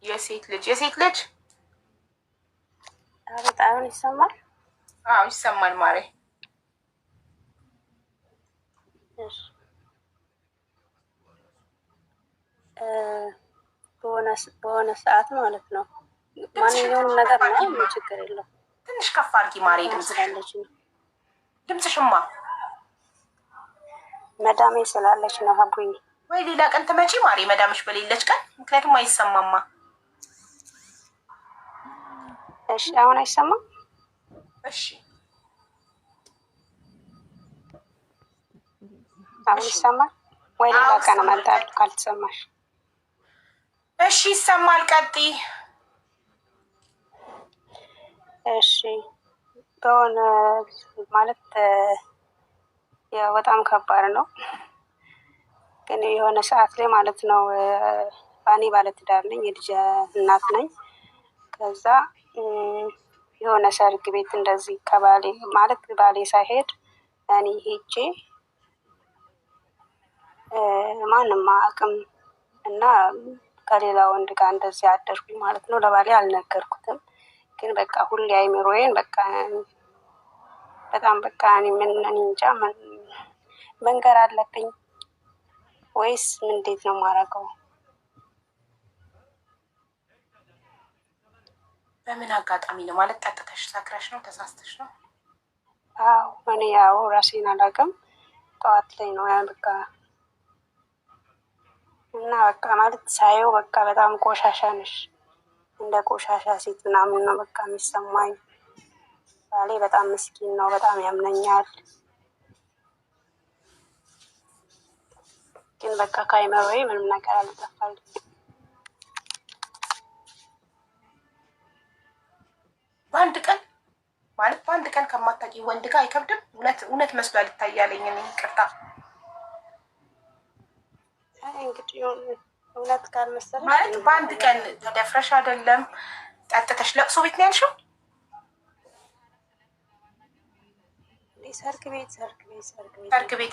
የሴት ልጅ በጣም ይሰማል። አዎ ይሰማል ማሬ። በሆነ ሰዓት ማለት ነው ማንኛውም ነገር ነው ችግር የለው። ትንሽ ከፍ አድርጊ ማሬ ድምፅሽማ መዳሜ ስላለች ነው ሀቡዬ። ወይ ሌላ ቀን ትመጪ ማሬ መዳምሽ በሌለች ቀን፣ ምክንያቱም አይሰማማ። እሺ አሁን አይሰማም? እሺ አሁን ይሰማል ወይ? ሌላ ቀን እመጣለሁ ካልተሰማሽ። እሺ ይሰማል፣ ቀጥይ። እሺ በሆነ ማለት ያው በጣም ከባድ ነው፣ ግን የሆነ ሰዓት ላይ ማለት ነው እኔ ባለትዳር ነኝ፣ የልጅ እናት ነኝ። ከዛ የሆነ ሰርግ ቤት እንደዚህ ከባሌ ማለት ባሌ ሳይሄድ እኔ ሄጄ ማንም አቅም እና ከሌላ ወንድ ጋር እንደዚህ አደርኩኝ ማለት ነው። ለባሌ አልነገርኩትም፣ ግን በቃ ሁሌ አይምሮዬን በቃ በጣም በቃ እኔ እንጃ መንገር አለብኝ ወይስ እንዴት ነው የማደርገው? በምን አጋጣሚ ነው ማለት? ጠጥተሽ ሰክረሽ ነው? ተሳስተሽ ነው? አዎ እኔ ያው ራሴን አላውቅም። ጠዋት ላይ ነው በቃ እና በቃ ማለት ሳየው በቃ በጣም ቆሻሻ ነሽ፣ እንደ ቆሻሻ ሴት ምናምን ነው በቃ የሚሰማኝ። ባሌ በጣም ምስኪን ነው፣ በጣም ያምነኛል። ግን በቃ ከአይምሮዬ ምንም ነገር አልጠፋልኝ። በአንድ ቀን ማለት በአንድ ቀን ከማታውቂ ወንድ ጋር አይከብድም? እውነት መስሏል ይታያለኝ። ይቅርታ እንግዲህ እውነት ካልመሰለኝ ማለት በአንድ ቀን ተደፍረሽ አይደለም ጠጥተሽ ለቅሶ ቤት ነው ያልሽው?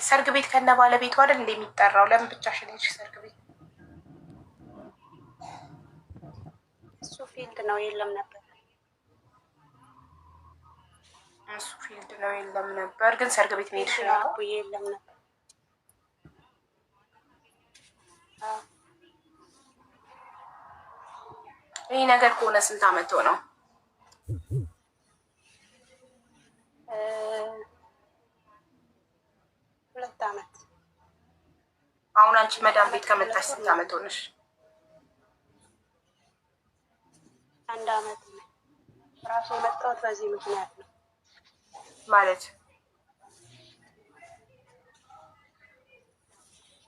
ሰርግ ቤት ከነ ባለቤቱ አይደል እንደ የሚጠራው? ለምን ብቻሽን ሄድሽ ሰርግ ቤት? እሱ ፊልድ ነው የለም ነበር። እሱ ፊልድ ነው የለም ነበር፣ ግን ሰርግ ቤት ሄድሽ ነው? የለም ነበር። ይህ ነገር ከሆነ ስንት አመት ሆነው? 2 አመት። አሁን አንቺ መዳም ቤት ከመጣሽ ስንት አመት ሆነሽ? 1 አመት ነው። ራሱ የመጣሁት በዚህ ምክንያት ነው ማለት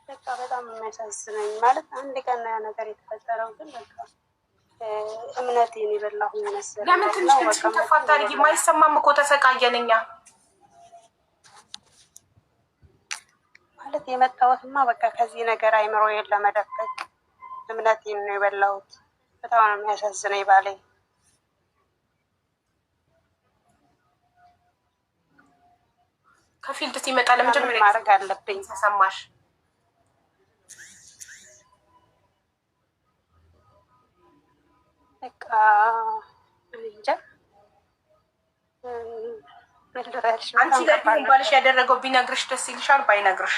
በቃ በጣም የሚያሳዝነኝ ማለት አንድ ቀን ነገር የተፈጠረው ግን በቃ እምነቴን የበላሁኝ መሰለኝ። ለምን ትንሽ ተፋታ አድርጊ። ማይሰማም እኮ ተሰቃየን እኛ ማለት የመጣሁትማ በቃ ከዚህ ነገር አይምሮዬን ለመደበቅ እምነቴን ነው የበላሁት። በጣም ነው የሚያሳዝነኝ ባሌ። ከፊልድ ሲመጣ ለመጀመሪያ ማድረግ አለብኝ ተሰማሽ? በቃ እንጃ አንቺ ለምን ባልሽ ያደረገው ቢነግርሽ ደስ ይልሻል ባይነግርሽ?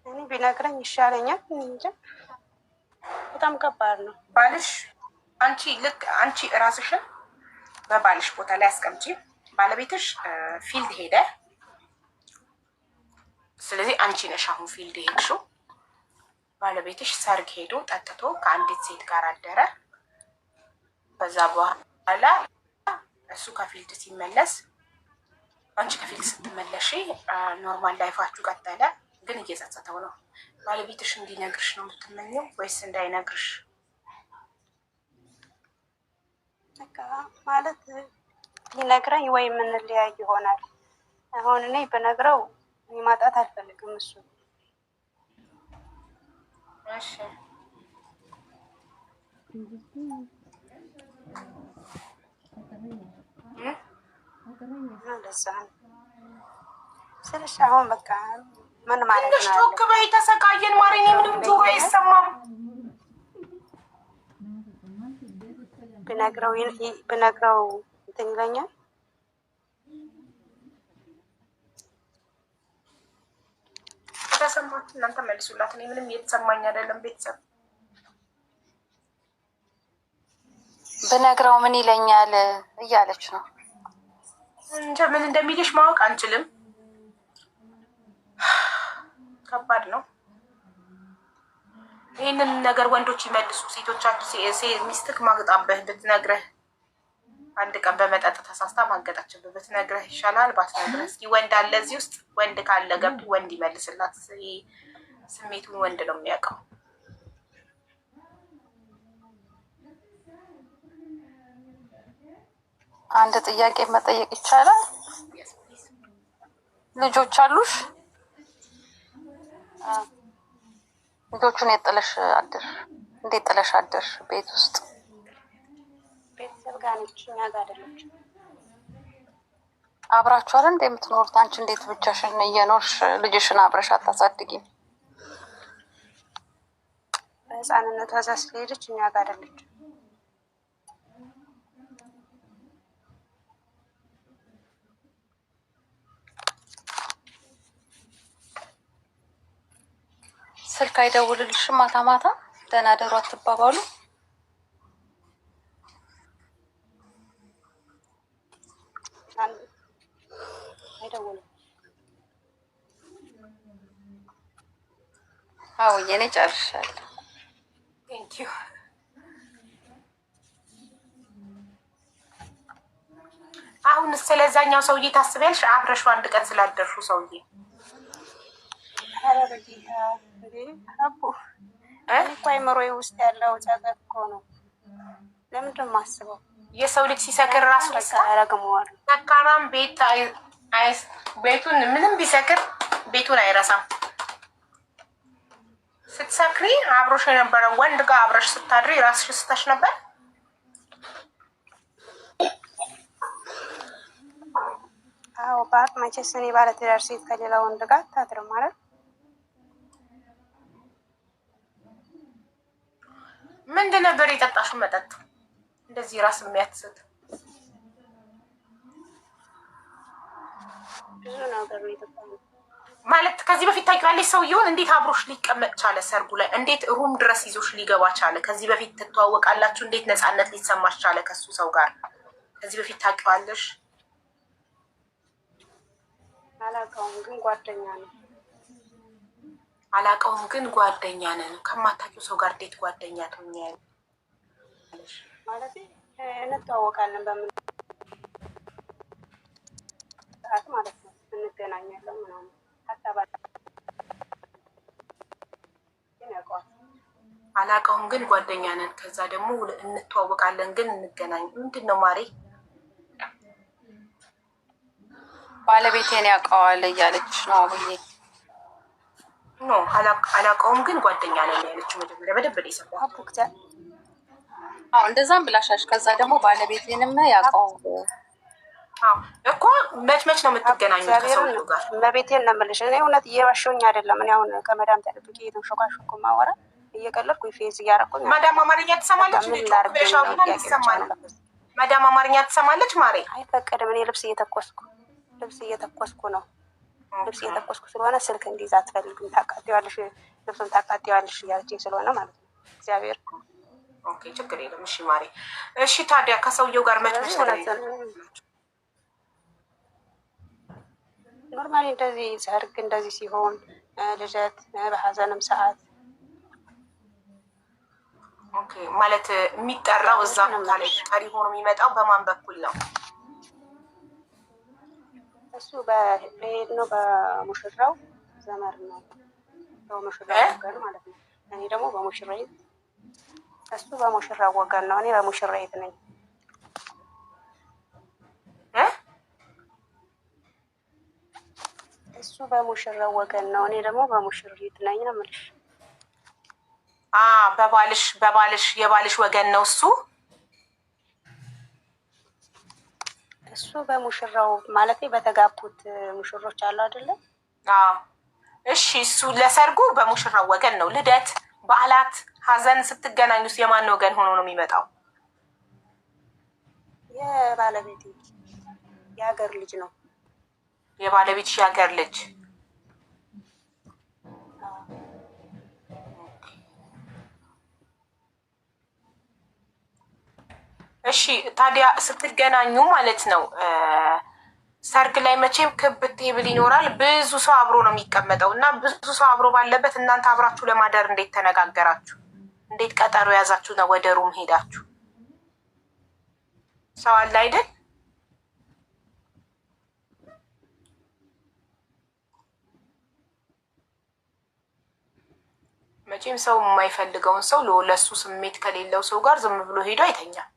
እኔ ቢነግረኝ ይሻለኛል። እንጃ በጣም ከባድ ነው። ባልሽ አንቺ እራስሽን በባልሽ ቦታ ላይ አስቀምጪ። ባለቤትሽ ፊልድ ሄደ። ስለዚህ አንቺ ነሽ አሁን ፊልድ ሄድሽው። ባለቤትሽ ሰርግ ሄዶ ጠጥቶ ከአንዲት ሴት ጋር አደረ። በዛ በኋላ እሱ ከፊልድ ሲመለስ አንቺ ከፊልድ ስትመለሺ ኖርማል ላይፋችሁ ቀጠለ። ግን እየጸጸተው ነው። ባለቤትሽ እንዲነግርሽ ነው የምትመኘው ወይስ እንዳይነግርሽ? በቃ ማለት ሊነግረኝ ወይ የምንለያይ ይሆናል። አሁን እኔ በነግረው ማጣት አልፈልግም እሱ። እሺ ስለዚህ አሁን በቃ ምን ማለት ነው? ቶክ በይ ተሰቃየን ማሪኔ ምንም ጆሮ አይሰማም። ብነግረው እንትን ይለኛል። ተሰማችሁ እናንተ መልሱላት። እኔ ምንም እየተሰማኝ አይደለም። ቤተሰብ ብነግረው ምን ይለኛል እያለች ነው። እንጃ ምን እንደሚልሽ ማወቅ አንችልም። ከባድ ነው። ይህንን ነገር ወንዶች ይመልሱ። ሴቶቻችሁ ሚስትክ ማግጣበህ ብትነግረህ አንድ ቀን በመጠጥ ተሳስታ ማገጣችብህ ብትነግረህ ይሻላል ባትነግረህ። እስኪ ወንድ አለ እዚህ ውስጥ? ወንድ ካለ ገብቶ ወንድ ይመልስላት። ስሜቱን ወንድ ነው የሚያውቀው። አንድ ጥያቄ መጠየቅ ይቻላል? ልጆች አሉሽ? ልጆቹን የጥለሽ አደር? እንዴት ጥለሽ አደርሽ? ቤት ውስጥ ቤተሰብ ጋር ነች፣ እኛ ጋር አይደለች። አብራችኋል እንደ የምትኖሩት? አንቺ እንዴት ብቻሽን እየኖርሽ ልጅሽን አብረሽ አታሳድጊም? በህፃንነቷ እዛ ስለሄደች እኛ ጋር አይደለች። ስልክ አይደውልልሽም? ማታ ማታ ደህና ደሩ አትባባሉ? አይደውልም። አዎ የኔ ጨርሻለሁ። ቴንኪዩ። አሁን ስለዛኛው ሰውዬ ታስቢያለሽ? አብረሹ አንድ ቀን ስላደርሹ ሰውዬ እኮ አይምሮዬ ውስጥ ያለው ጸጸት እኮ ነው። ለምንድን ነው የማስበው? የሰው ልጅ ሲሰክር ራሱ ያረግመዋል። ሰካራም ቤቱን ምንም ቢሰክር ቤቱን አይረሳም። ስትሰክሪ አብሮሽ የነበረ ወንድ ጋር አብረሽ ስታድሪ ራስሽ ስተሽ ነበር። አዎ ባር መቼስ እኔ ባለትዳር ሴት ከሌላ ወንድ ጋር አታድርም ማለት ምንድን ነበር የጠጣሽው መጠጥ እንደዚህ ራስ የሚያትስት? ብዙ ነገር ነው የጠጣው። ማለት ከዚህ በፊት ታውቂዋለሽ ሰውየውን? እንዴት አብሮሽ ሊቀመጥ ቻለ? ሰርጉ ላይ እንዴት ሩም ድረስ ይዞሽ ሊገባ ቻለ? ከዚህ በፊት ትተዋወቃላችሁ? እንዴት ነፃነት ሊሰማሽ ቻለ ከሱ ሰው ጋር? ከዚህ በፊት ታውቂዋለሽ? አላውቀውም፣ ግን ጓደኛ ነው። አላውቀውም፣ ግን ጓደኛ ነን። ከማታውቂው ሰው ጋር እንዴት ጓደኛ ትሆኛለሽ? ማለት እንተዋወቃለን በምን ሰዓት ማለት ነው፣ እንገናኛለን ምናምን አላውቀውም፣ ግን ጓደኛ ነን። ከዛ ደግሞ እንተዋወቃለን፣ ግን እንገናኝ። ምንድን ነው ማሬ? ባለቤቴን ያውቀዋል እያለች ነው አብዬ። ኖ አላውቀውም፣ ግን ጓደኛ ነን ያለችው መጀመሪያ በደንብ ነው የሰማሁት። አዎ እንደዛም ብላሻሽ። ከዛ ደግሞ ባለቤቴንም ያውቀው እኮ መች ነው የምትገናኙት ከሰውዬው ጋር? በቤቴን ነው የምልሽ። እኔ እውነት እየዋሸሁኝ አይደለም። እኔ አሁን ከመዳም ተደብቄ የተንሾካሾኩ ማወራ እየቀለድኩ ፌዝ እያደረኩኝ። ማዳም አማርኛ ትሰማለች? ማዳም አማርኛ ትሰማለች? ማሬ አይፈቀድም። እኔ ልብስ እየተኮስኩ ነው። ልብስ እየተኮስኩ ስለሆነ ስልክ እንዲይዝ አትፈልግም። ታቃጥዋለሽ፣ ልብሱን ታቃጥዋለሽ እያለችኝ ስለሆነ ማለት ነው። እግዚአብሔር ኦኬ፣ ችግር የለም። እሺ ማሬ። እሺ ታዲያ ከሰውየው ጋር መች ኖርማሊ እንደዚህ ሰርግ እንደዚህ ሲሆን ልደት፣ በሀዘንም ሰዓት ኦኬ። ማለት የሚጠራው እዛ ቦታ ላይ ጠሪ ሆኖ የሚመጣው በማን በኩል ነው? እሱ በሄድ ነው፣ በሙሽራው ዘመር ነው፣ በሙሽራው ወገን ማለት ነው። እኔ ደግሞ በሙሽራይት፣ እሱ በሙሽራው ወገን ነው፣ እኔ በሙሽራይት ነኝ። እሱ በሙሽራው ወገን ነው፣ እኔ ደግሞ በሙሽሪት ነኝ ነው የምልሽ። የባልሽ ወገን ነው እሱ። እሱ በሙሽራው ማለት በተጋቡት ሙሽሮች አሉ አይደለ? እሺ እሱ ለሰርጉ በሙሽራው ወገን ነው። ልደት፣ በዓላት፣ ሀዘን ስትገናኙስ የማን ወገን ሆኖ ነው የሚመጣው? የባለቤቴ የሀገር ልጅ ነው። የባለቤትሽ የሀገር ልጅ። እሺ ታዲያ ስትገናኙ ማለት ነው ሰርግ ላይ መቼም ክብ ቴብል ይኖራል። ብዙ ሰው አብሮ ነው የሚቀመጠው እና ብዙ ሰው አብሮ ባለበት እናንተ አብራችሁ ለማደር እንዴት ተነጋገራችሁ? እንዴት ቀጠሮ ያዛችሁ ነው ወደ ሩም ሄዳችሁ? ሰው አለ አይደል? መቼም ሰው የማይፈልገውን ሰው ለሱ ስሜት ከሌለው ሰው ጋር ዝም ብሎ ሄዶ አይተኛም።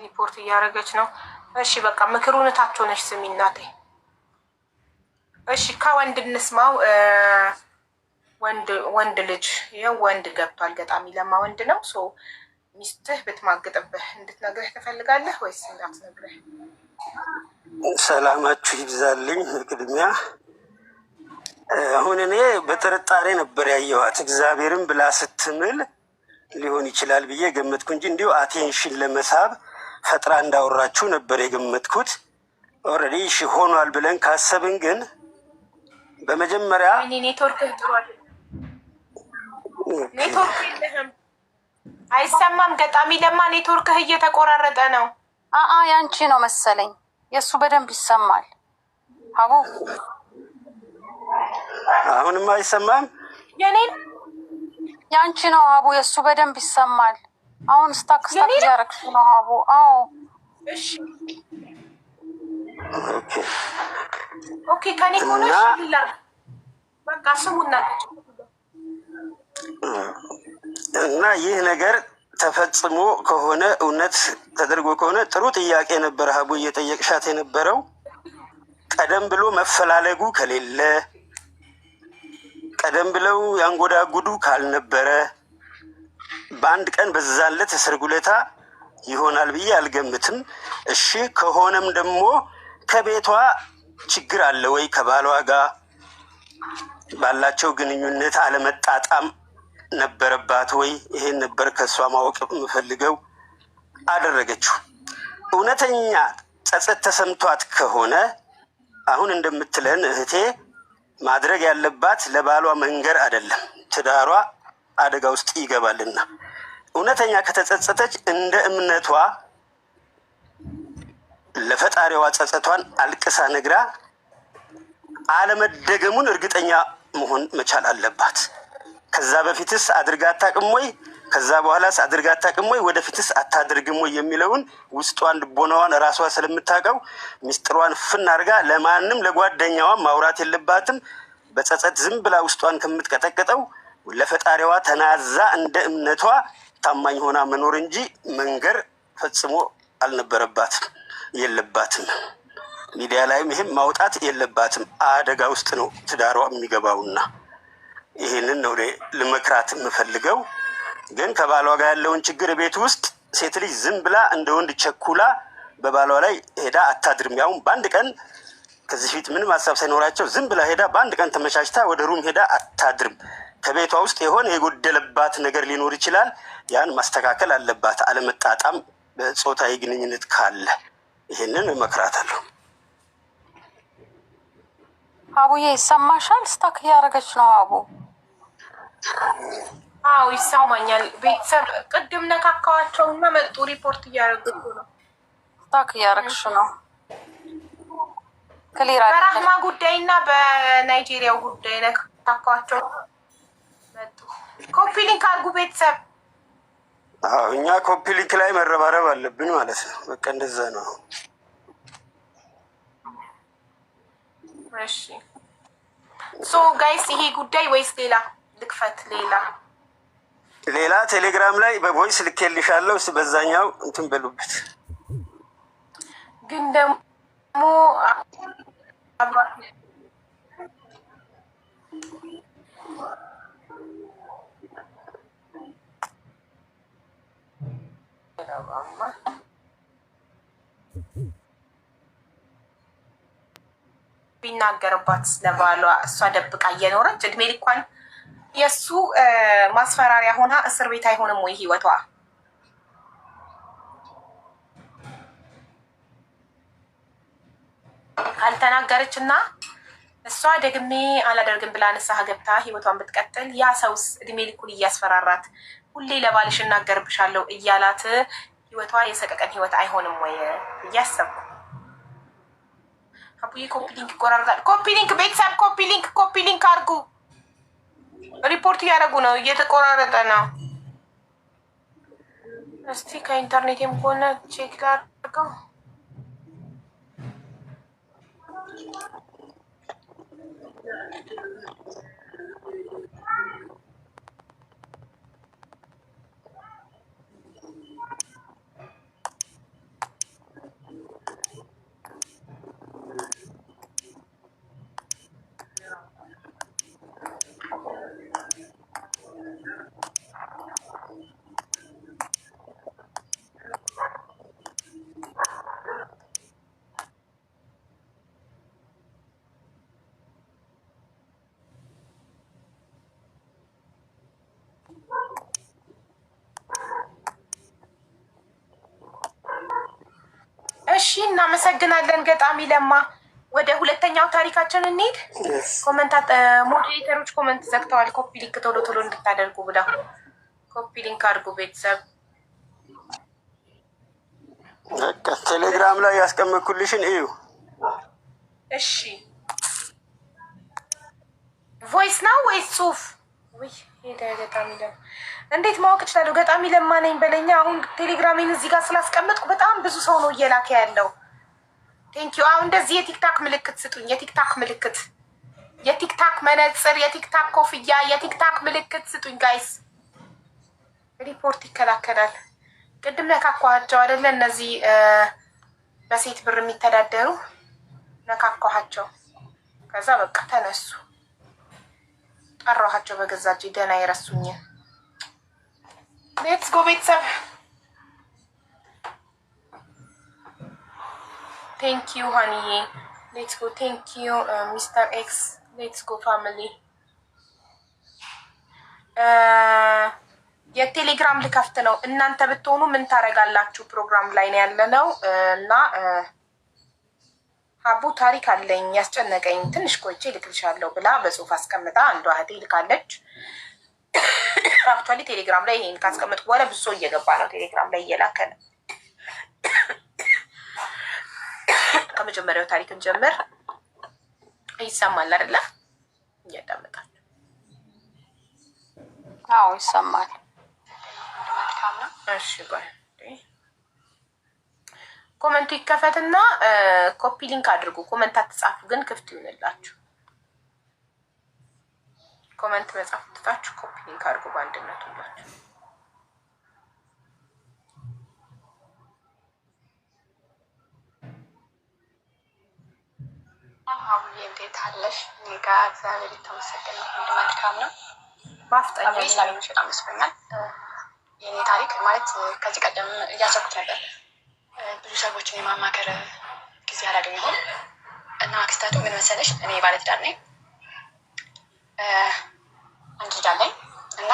ሪፖርት እያደረገች ነው። እሺ በቃ ምክሩን ታቸው ነሽ ስሚ እናቴ። እሺ ከወንድ እንስማው። ወንድ ልጅ ይኸው ወንድ ገብቷል። ገጣሚ ለማ ወንድ ነው። ሶ ሚስትህ ብትማግጥብህ እንድትነግርህ ትፈልጋለህ ወይስ እንዳትነግርህ? ሰላማችሁ ይብዛልኝ። ቅድሚያ አሁን እኔ በጥርጣሬ ነበር ያየኋት። እግዚአብሔርን ብላ ስትምል ሊሆን ይችላል ብዬ ገመትኩ እንጂ እንዲሁ አቴንሽን ለመሳብ ፈጥራ እንዳወራችሁ ነበር የገመትኩት። ኦልሬዲ እሺ ሆኗል ብለን ካሰብን ግን በመጀመሪያ ኔትወርክ የለህም አይሰማም። ገጣሚ ለማ ኔትወርክህ እየተቆራረጠ ነው። ያንቺ ነው መሰለኝ። የእሱ በደንብ ይሰማል። አቡ አሁንም አይሰማም። ያንቺ ነው አቡ። የእሱ በደንብ ይሰማል። አሁን ስታክ እያደረግሽ ነው አቡ። አዎ እሺ ኦኬ ከኔ ሆነሽ በቃ ስሙና እና ይህ ነገር ተፈጽሞ ከሆነ እውነት ተደርጎ ከሆነ ጥሩ ጥያቄ ነበር ሀቡ እየጠየቅሻት የነበረው። ቀደም ብሎ መፈላለጉ ከሌለ ቀደም ብለው ያንጎዳጉዱ ካልነበረ በአንድ ቀን በዛለት ሰርጉ ዕለት ይሆናል ብዬ አልገምትም። እሺ ከሆነም ደግሞ ከቤቷ ችግር አለ ወይ? ከባሏ ጋር ባላቸው ግንኙነት አለመጣጣም ነበረባት ወይ? ይሄን ነበር ከእሷ ማወቅ የምፈልገው። አደረገችው። እውነተኛ ጸጸት ተሰምቷት ከሆነ አሁን እንደምትለን እህቴ ማድረግ ያለባት ለባሏ መንገር አይደለም፣ ትዳሯ አደጋ ውስጥ ይገባልና። እውነተኛ ከተጸጸተች እንደ እምነቷ ለፈጣሪዋ ጸጸቷን አልቅሳ ነግራ አለመደገሙን እርግጠኛ መሆን መቻል አለባት። ከዛ በፊትስ አድርጋ አታውቅም ወይ? ከዛ በኋላስ አድርጋ አታውቅም ወይ? ወደፊትስ አታድርግም ወይ የሚለውን ውስጧን ልቦናዋን ራሷ ስለምታውቀው ሚስጥሯን ፍና አድርጋ ለማንም ለጓደኛዋ ማውራት የለባትም። በጸጸት ዝም ብላ ውስጧን ከምትቀጠቅጠው ለፈጣሪዋ ተናዛ እንደ እምነቷ ታማኝ ሆና መኖር እንጂ መንገር ፈጽሞ አልነበረባትም የለባትም። ሚዲያ ላይም ይሄም ማውጣት የለባትም። አደጋ ውስጥ ነው ትዳሯ የሚገባውና ይሄንን ነው ልመክራት የምፈልገው። ግን ከባሏ ጋር ያለውን ችግር ቤት ውስጥ ሴት ልጅ ዝም ብላ እንደ ወንድ ቸኩላ በባሏ ላይ ሄዳ አታድርም። ያውም በአንድ ቀን ከዚህ ፊት ምንም ሀሳብ ሳይኖራቸው ዝም ብላ ሄዳ በአንድ ቀን ተመቻችታ ወደ ሩም ሄዳ አታድርም። ከቤቷ ውስጥ የሆነ የጎደለባት ነገር ሊኖር ይችላል። ያን ማስተካከል አለባት። አለመጣጣም በጾታዊ ግንኙነት ካለ ይሄንን እመክራታለሁ። አቡዬ ይሰማሻል? ስታክ እያደረገች ነው አቡ። አዎ ይሰማኛል። ቤተሰብ ቅድም ነካካዋቸውና መጡ ሪፖርት እያደረጉ ነው። ስታክ እያደረግሽ ነው። ክሊር በራህማ ጉዳይና በናይጄሪያው ጉዳይ ነካካዋቸው መጡ። ኮፒ ሊንክ አድርጉ ቤተሰብ። እኛ ኮፒ ሊንክ ላይ መረባረብ አለብን ማለት ነው። በቃ እንደዛ ነው። እሺ ሶ ጋይስ ይሄ ጉዳይ ወይስ ሌላ ልክፈት? ሌላ ቴሌግራም ላይ በቮይስ ልኬልሻለሁ። በዛኛው እንትን በሉበት። ግን ደግሞ አበባማ ቢናገርባት ስለባሏ እሷ ደብቃ እየኖረች እድሜ ልኳን የእሱ ማስፈራሪያ ሆና እስር ቤት አይሆንም ወይ ህይወቷ? ካልተናገረች እና እሷ ደግሜ አላደርግም ብላ ንስሐ ገብታ ህይወቷን ብትቀጥል ያ ሰውስ እድሜ ልኩን እያስፈራራት ሁሌ ለባልሽ እናገርብሻለሁ እያላት ህይወቷ የሰቀቀን ህይወት አይሆንም ወይ እያሰብኩ። አቡዬ ኮፒ ሊንክ ይቆራረጣል። ኮፒ ሊንክ ቤተሰብ ኮፒ ሊንክ አድርጉ። ሪፖርት እያደረጉ ነው፣ እየተቆራረጠ ነው። እስቲ ከኢንተርኔትም ከሆነ ቼክ ላድርገው። እሺ እናመሰግናለን ገጣሚ ለማ። ወደ ሁለተኛው ታሪካችን እንሂድ። ሞዴሬተሮች ኮመንት ዘግተዋል። ኮፒ ሊንክ ቶሎ ቶሎ እንድታደርጉ ብለው ኮፒ ሊንክ አድርጉ ቤተሰብ። ቴሌግራም ላይ ያስቀመጥኩልሽን እዩ። እሺ ቮይስ ነው ወይስ ጽሁፍ? ወይ ሄዳ ገጣሚ ለማ እንዴት ማወቅ እችላለሁ? ገጣሚ ለማ ነኝ በለኛ። አሁን ቴሌግራሜን እዚህ ጋር ስላስቀመጥኩ በጣም ብዙ ሰው ነው እየላከ ያለው። ቴንኪዩ። አሁን እንደዚህ የቲክታክ ምልክት ስጡኝ። የቲክታክ ምልክት፣ የቲክታክ መነጽር፣ የቲክታክ ኮፍያ፣ የቲክታክ ምልክት ስጡኝ ጋይስ። ሪፖርት ይከላከላል። ቅድም ነካኳቸው አይደለ? እነዚህ በሴት ብር የሚተዳደሩ ነካኳቸው። ከዛ በቃ ተነሱ። ጠራኋቸው በገዛ እጄ ደህና የረሱኝን። ሌትስ ጎ ቤተሰብ። ቴንክ ዩ ሀኒዬ። ሌትስ ጎ። ቴንክ ዩ ሚስተር ኤክስ። ሌትስ ጎ ፋሚሊ። የቴሌግራም ልከፍት ነው። እናንተ ብትሆኑ ምን ታደርጋላችሁ? ፕሮግራም ላይ ነው ያለነው እና ሀቡ ታሪክ አለኝ ያስጨነቀኝ ትንሽ ቆይቼ ልክልሻለሁ ብላ በጽሁፍ አስቀምጣ አንዷ እህቴ ልካለች። አክቹዋሊ ቴሌግራም ላይ ይሄን ካስቀመጥኩ በኋላ ብዙ ሰው እየገባ ነው። ቴሌግራም ላይ እየላከ ነው። ከመጀመሪያው ታሪክን ጀምር። ይሰማል አይደለ? እያዳመጣችሁ? አዎ ይሰማል። እሺ ቆይ ኮመንቱ ይከፈትና ኮፒ ሊንክ አድርጉ። ኮመንት አትጻፉ ግን ክፍት ይሆንላችሁ። ኮመንት መጻፍ ትታችሁ ኮፒ ሊንክ አድርጉ በአንድነት ሁላችሁ። አሁን እንዴት አለሽ? እኔ ጋር እግዚአብሔር የተመሰገነ ሁሉ መልካም ነው። ማፍጠኛ ስላገኘሽ በጣም ደስ ብሎኛል። የኔ ታሪክ ማለት ከዚህ ቀደም እያሰብኩት ነበር። ብዙ ሰዎችን የማማከር ጊዜ አላገኘሁም እና ክስተቱ ምን መሰለሽ፣ እኔ ባለትዳር ነኝ። አንድ ልጅ አለኝ እና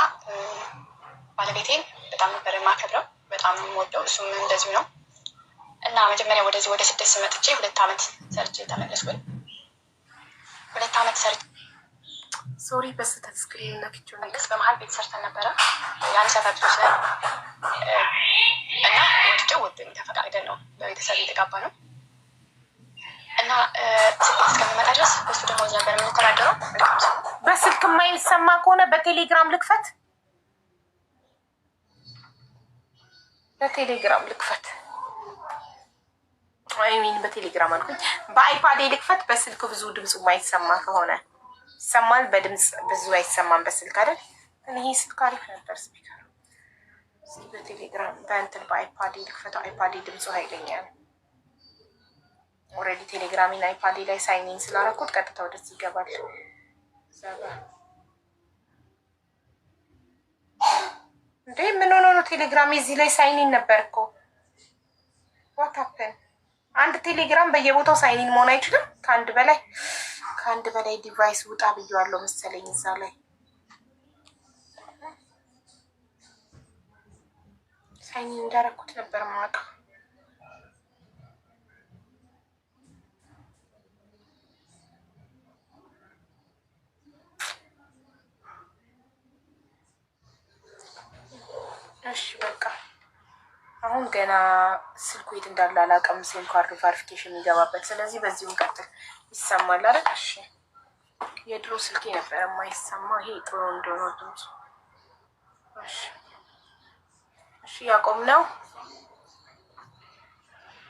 ባለቤቴን በጣም ነበር የማከብረው፣ በጣም የምወደው፣ እሱም እንደዚሁ ነው። እና መጀመሪያ ወደዚህ ወደ ስደት ስመጥቼ 2 ዓመት ሰርቼ ተመለስኩኝ። 2 ዓመት ሰርቼ ሶሪ በስተት ስክሪን ነክቼው ነው። በመሀል ቤት ሰርተን ነበረ ያን ሰፈር ልጆች ላይ እና ወድጀው ወደኝ ተፈቃቅደን ነው በቤተሰብ የተጋባ ነው። እና ስልክ እስከምመጣ ድረስ በሱ ደግሞ ነበር የምንተዳደረው። በስልክ የማይሰማ ከሆነ በቴሌግራም ልክፈት፣ በቴሌግራም ልክፈት። አይሚን በቴሌግራም አልኩኝ፣ በአይፓድ ልክፈት። በስልክ ብዙ ድምፁ የማይሰማ ከሆነ ይሰማል፣ በድምፅ ብዙ አይሰማም በስልክ አይደል? ይሄ ስልክ አሪፍ ነበር ስፒከር። እስኪ በቴሌግራም በእንትን በአይፓድ ልክፈተው። አይፓድ ድምፁ ኃይለኛ ነው። ኦልሬዲ ቴሌግራሚን አይፓድ ላይ ሳይኒን ስላደረኩት ቀጥታ ወደዚህ ይገባል። ዘባ እንዴ ምን ሆኖ ነው? ቴሌግራም እዚህ ላይ ሳይኒን ነበር እኮ ዋት ሀፕን? አንድ ቴሌግራም በየቦታው ሳይኒን መሆን አይችልም? ከአንድ በላይ ዲቫይስ ውጣ ብየዋለሁ መሰለኝ እዛ ላይ ሳይኒን እንዳረኩት ነበር ማውቀው። እሺ በቃ አሁን ገና ስልኩ የት እንዳለ አላውቅም። ሲም ካርድ ቫሪፊኬሽን የሚገባበት ስለዚህ በዚሁ እንቀጥል። ይሰማል አይደል? እሺ የድሮ ስልኬ ነበር የማይሰማ። ይሄ ጥሩ እንደሆነ ድምፁ። እሺ ያቆም ነው።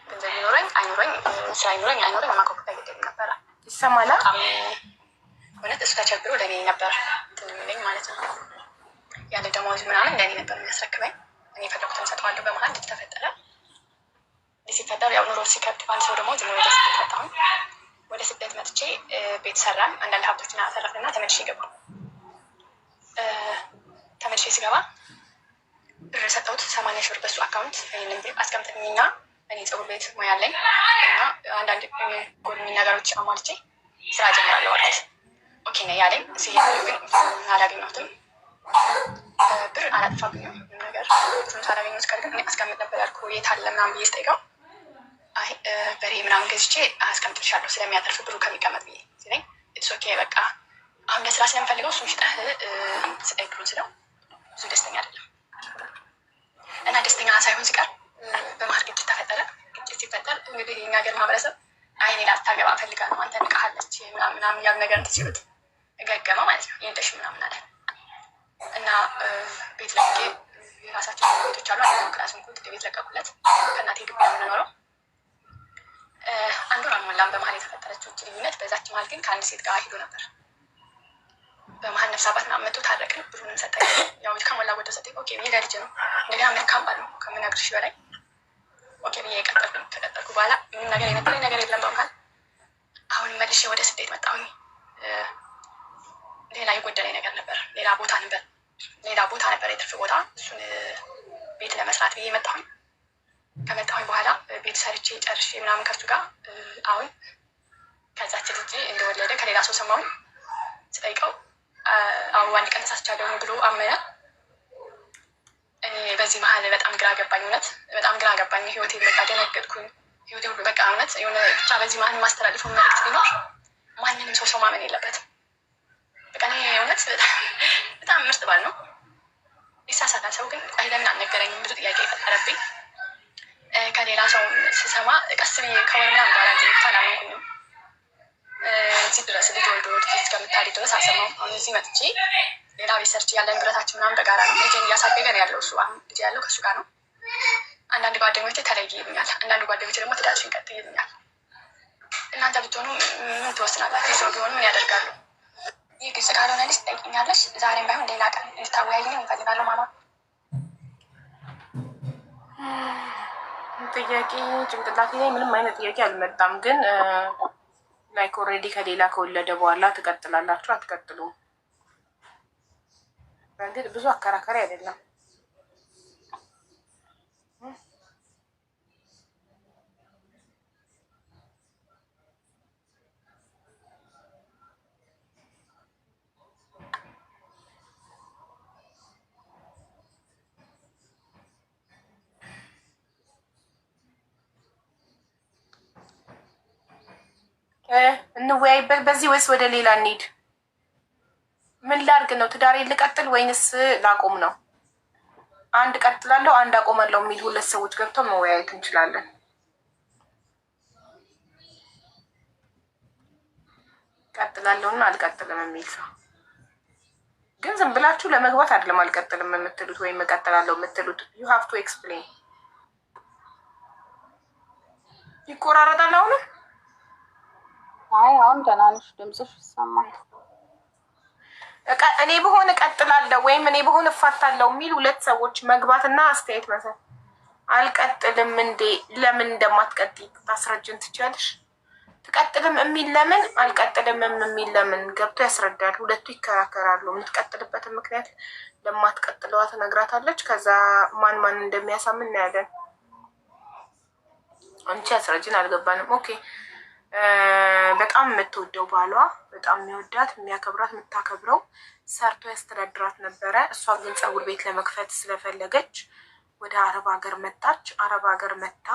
ገንዘብ ይኖረኝ አይኖረኝ ስራ ይኖረኝ አይኖረኝ ማቆም ታይገኝ ነበር። ይሰማል ማለት እሱ ተቸግሮ ለኔ ነበር ትንምለኝ ማለት ነው። ያለ ደሞዝ ምናምን ለኔ ነበር የሚያስረክበኝ። እኔ ፈለኩትን ሰጠዋለሁ። በመሀል ልጅ ተፈጠረ። ሲፈጠር ያው ኑሮ ሲከብድ በአንድ ሰው ደግሞ ዝም ወደ ስደት መጣሁ። ወደ ስደት መጥቼ ቤት ሰራን። አንዳንድ ሀብቶችን አተረፍንና ተመልሼ ገባሁ። ተመልሼ ስገባ ብር ሰጠሁት 80 ሺህ ብር በሱ አካውንት። ይህንን ብር አስቀምጥኝና እኔ ፀጉር ቤት ሙያ አለኝ እና አንዳንድ ጎልሚ ነገሮች አሟልቼ ስራ ጀምራለሁ አልኩት። ኦኬ ነው ያለኝ። ሲሄድ ግን አላገኘሁትም። ብር አላጥፋብኝም ነገር ብሩን ሳላገኘው እስካል ግን አስቀምጥ ነበር ያልኩ የት አለ ምናምን ብዬ ስጠይቀው አይ በሬ ምናምን ገዝቼ አስቀምጥልሻለሁ ስለሚያተርፍ ብሩ ከሚቀመጥ ብዬ ሲለኝ ኢትስ ኦኬ በቃ አሁን ለስራ ስለምፈልገው እሱን ሽጠህ ስጠኝ ብሩን ስለው ብዙ ደስተኛ አይደለም እና ደስተኛ ሳይሆን ሲቀር በመሀል ግጭት ተፈጠረ። ግጭት ሲፈጠር እንግዲህ የኛ ሀገር ማህበረሰብ አይ እኔ ላታገባ ፈልጋ ነው አንተ ንቃሃለች ምናምን ያሉ ነገር እንትን ሲሉት ገገመ ማለት ነው። የለሽ ምናምን አለ እና ቤት ለቄ የራሳቸው ቤቶች አሉ። አንዱ ክላስ እንኩት ቤት ለቀቁለት። ከእናቴ ግቢ ነው የምንኖረው። አንዱ አልሞላም በመሀል የተፈጠረችው ልዩነት። በዛች መሀል ግን ከአንድ ሴት ጋር ሄዶ ነበር። በመሀል ነፍስ አባት ምናምን መጥቶ ታረቅን። ብሩንም ሰጠኝ። ያው ከሞላ ጎደል ሰጠኝ። ኦኬ ብዬ ለልጅ ነው እንደገና መልካም ባል ነው ከምነግርሽ በላይ ኦኬ ብዬ ቀጠልኩ። ከቀጠልኩ በኋላ ምንም ነገር የነበረኝ ነገር የለም በመሀል። አሁን መልሼ ወደ ስደት መጣሁኝ። ሌላ የጎደለኝ ነገር ነበር። ሌላ ቦታ ነበር የትርፍ ቦታ። እሱን ቤት ለመስራት ብዬ መጣሁኝ። ከመጣሁኝ በኋላ ቤት ሰርቼ ጨርሼ ምናምን ከሱ ጋር አሁን ከዛች ልጅ እንደወለደ ከሌላ ሰው ሰማሁኝ። ስጠይቀው አሁን አንድ ቀን ተሳስቻለሁ ብሎ አመነ። እኔ በዚህ መሀል በጣም ግራ ገባኝ። እውነት በጣም ግራ ገባኝ። ህይወቴ በቃ ደነገጥኩኝ። ህይወቴ ሁሉ በቃ እውነት የሆነ ብቻ በዚህ መሀል ማስተላለፈው መልዕክት ቢኖር ማንንም ሰው ማመን የለበትም። በቃ እኔ እውነት በጣም ምርጥ ባል ነው። ይሳሳታል ሰው ግን ቆይ ለምን አልነገረኝም? ብዙ ጥያቄ የፈጠረብኝ። ከሌላ ሰው ስሰማ ቀስ ብዬ ከወር ምናምን በኋላ አላመንኩኝም። እዚህ ድረስ ልጅ ወልዶ ልጅ እስከምታድግ ድረስ አልሰማሁም። አሁን እዚህ መጥቼ ሌላ ቤት ሰርቼ ያለን ንብረታችን ምናምን በጋራ ነው። ልጄን እያሳደገ ነው ያለው እሱ። አሁን ልጅ ያለው ከእሱ ጋር ነው። አንዳንድ ጓደኞቼ ተለይ ይሉኛል፣ አንዳንድ ጓደኞቼ ደግሞ ትዳርሽን ቀጥይ ይሉኛል። እናንተ ብትሆኑ ምን ትወስናላችሁ? ሰው ቢሆኑ ምን ያደርጋሉ? ይህ ግልጽ ካልሆነ ልጅ ትጠይቅኛለች። ዛሬም ባይሆን ሌላ ቀን እንድታወያይኝ እንፈልጋለሁ። ማማ ጥያቄ ጭንቅላቴ ላይ ምንም አይነት ጥያቄ አልመጣም። ግን ላይክ ኦልሬዲ ከሌላ ከወለደ በኋላ ትቀጥላላችሁ አትቀጥሉም? በእርግጥ ብዙ አከራካሪ አይደለም። እንወያይበት በዚህ ወይስ ወደ ሌላ እንሂድ? ምን ላድርግ ነው? ትዳሬ ልቀጥል ወይንስ ላቆም ነው? አንድ ቀጥላለሁ አንድ አቆማለሁ የሚል ሁለት ሰዎች ገብተው መወያየት እንችላለን። ቀጥላለሁና አልቀጥልም የሚል ሰው ግን ዝም ብላችሁ ለመግባት አይደለም አልቀጥልም የምትሉት ወይም እቀጥላለሁ የምትሉት። ዩ ሃቭ ቱ ኤክስፕሌን። ይቆራረጣል አሁን። አይ አሁን ደህና ነሽ፣ ድምፅሽ ይሰማል። እኔ በሆነ እቀጥላለሁ ወይም እኔ በሆነ እፋታለሁ የሚል ሁለት ሰዎች መግባትና አስተያየት መሰል። አልቀጥልም እንዴ? ለምን እንደማትቀጥይ ታስረጅን ትችያለሽ? ትቀጥልም የሚል ለምን፣ አልቀጥልም የሚል ለምን ገብቶ ያስረዳል። ሁለቱ ይከራከራሉ። የምትቀጥልበትን ምክንያት ለማትቀጥለዋ ትነግራታለች። ከዛ ማን ማን እንደሚያሳምን እናያለን። አንቺ አስረጅን አልገባንም። ኦኬ በጣም የምትወደው ባሏ በጣም የሚወዳት የሚያከብራት የምታከብረው ሰርቶ ያስተዳድራት ነበረ። እሷ ግን ፀጉር ቤት ለመክፈት ስለፈለገች ወደ አረብ ሀገር መጣች። አረብ ሀገር መታ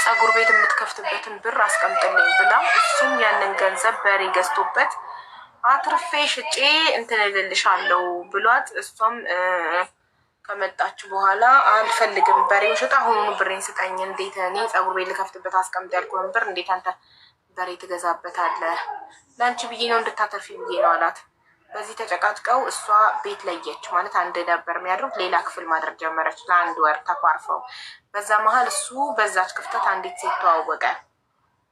ፀጉር ቤት የምትከፍትበትን ብር አስቀምጥልኝ ብላ እሱም ያንን ገንዘብ በሬ ገዝቶበት አትርፌ ሽጬ እንትን እልልሻለሁ ብሏት እሷም ከመጣች በኋላ አልፈልግም በሬውን ሽጣ አሁኑኑ ብሬን ስጠኝ። እንዴት እኔ ፀጉር ቤት ልከፍትበት አስቀምጥ ያልኩህን ብር እንዴት አንተ በሬ ትገዛበታለህ? ለአንቺ ብዬ ነው እንድታተርፊ ብዬ ነው አላት። በዚህ ተጨቃጭቀው እሷ ቤት ለየች። ማለት አንድ ነበር የሚያድሩት፣ ሌላ ክፍል ማድረግ ጀመረች። ለአንድ ወር ተኳርፈው በዛ መሀል እሱ በዛች ክፍተት አንዲት ሴት ተዋወቀ።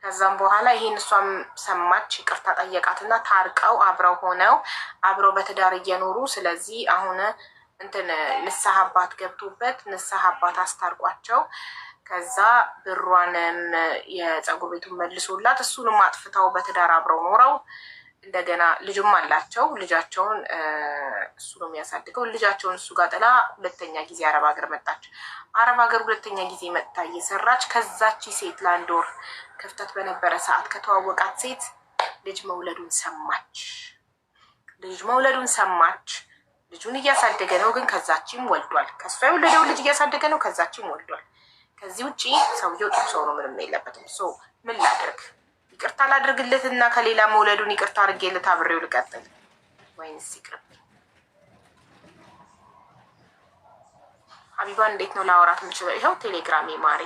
ከዛም በኋላ ይሄን እሷም ሰማች፣ ይቅርታ ጠየቃትና ታርቀው አብረው ሆነው አብረው በትዳር እየኖሩ ስለዚህ አሁን እንትን ንስሐ አባት ገብቶበት ንስሐ አባት አስታርቋቸው ከዛ ብሯንም የፀጉር ቤቱን መልሶላት እሱንም አጥፍተው በትዳር አብረው ኖረው እንደገና ልጅም አላቸው። ልጃቸውን እሱ ነው የሚያሳድገው። ልጃቸውን እሱ ጋር ጥላ ሁለተኛ ጊዜ አረብ ሀገር መጣች። አረብ ሀገር ሁለተኛ ጊዜ መጥታ እየሰራች ከዛቺ ሴት ለአንድ ወር ክፍተት በነበረ ሰዓት ከተዋወቃት ሴት ልጅ መውለዱን ሰማች። ልጁን እያሳደገ ነው፣ ግን ከዛችም ወልዷል። ከሷ የወለደው ልጅ እያሳደገ ነው፣ ከዛችም ወልዷል። ከዚህ ውጭ ሰውየው ጥሩ ሰው ነው፣ ምንም የለበትም። ሰው ምን ላድርግ? ይቅርታ ላድርግለት እና ከሌላ መውለዱን ይቅርታ አድርጌለት አብሬው ልቀጥል ወይንስ ይቅርብኝ? ሀቢባን እንዴት ነው ላወራት የምችለው? ይኸው ቴሌግራም ማሬ፣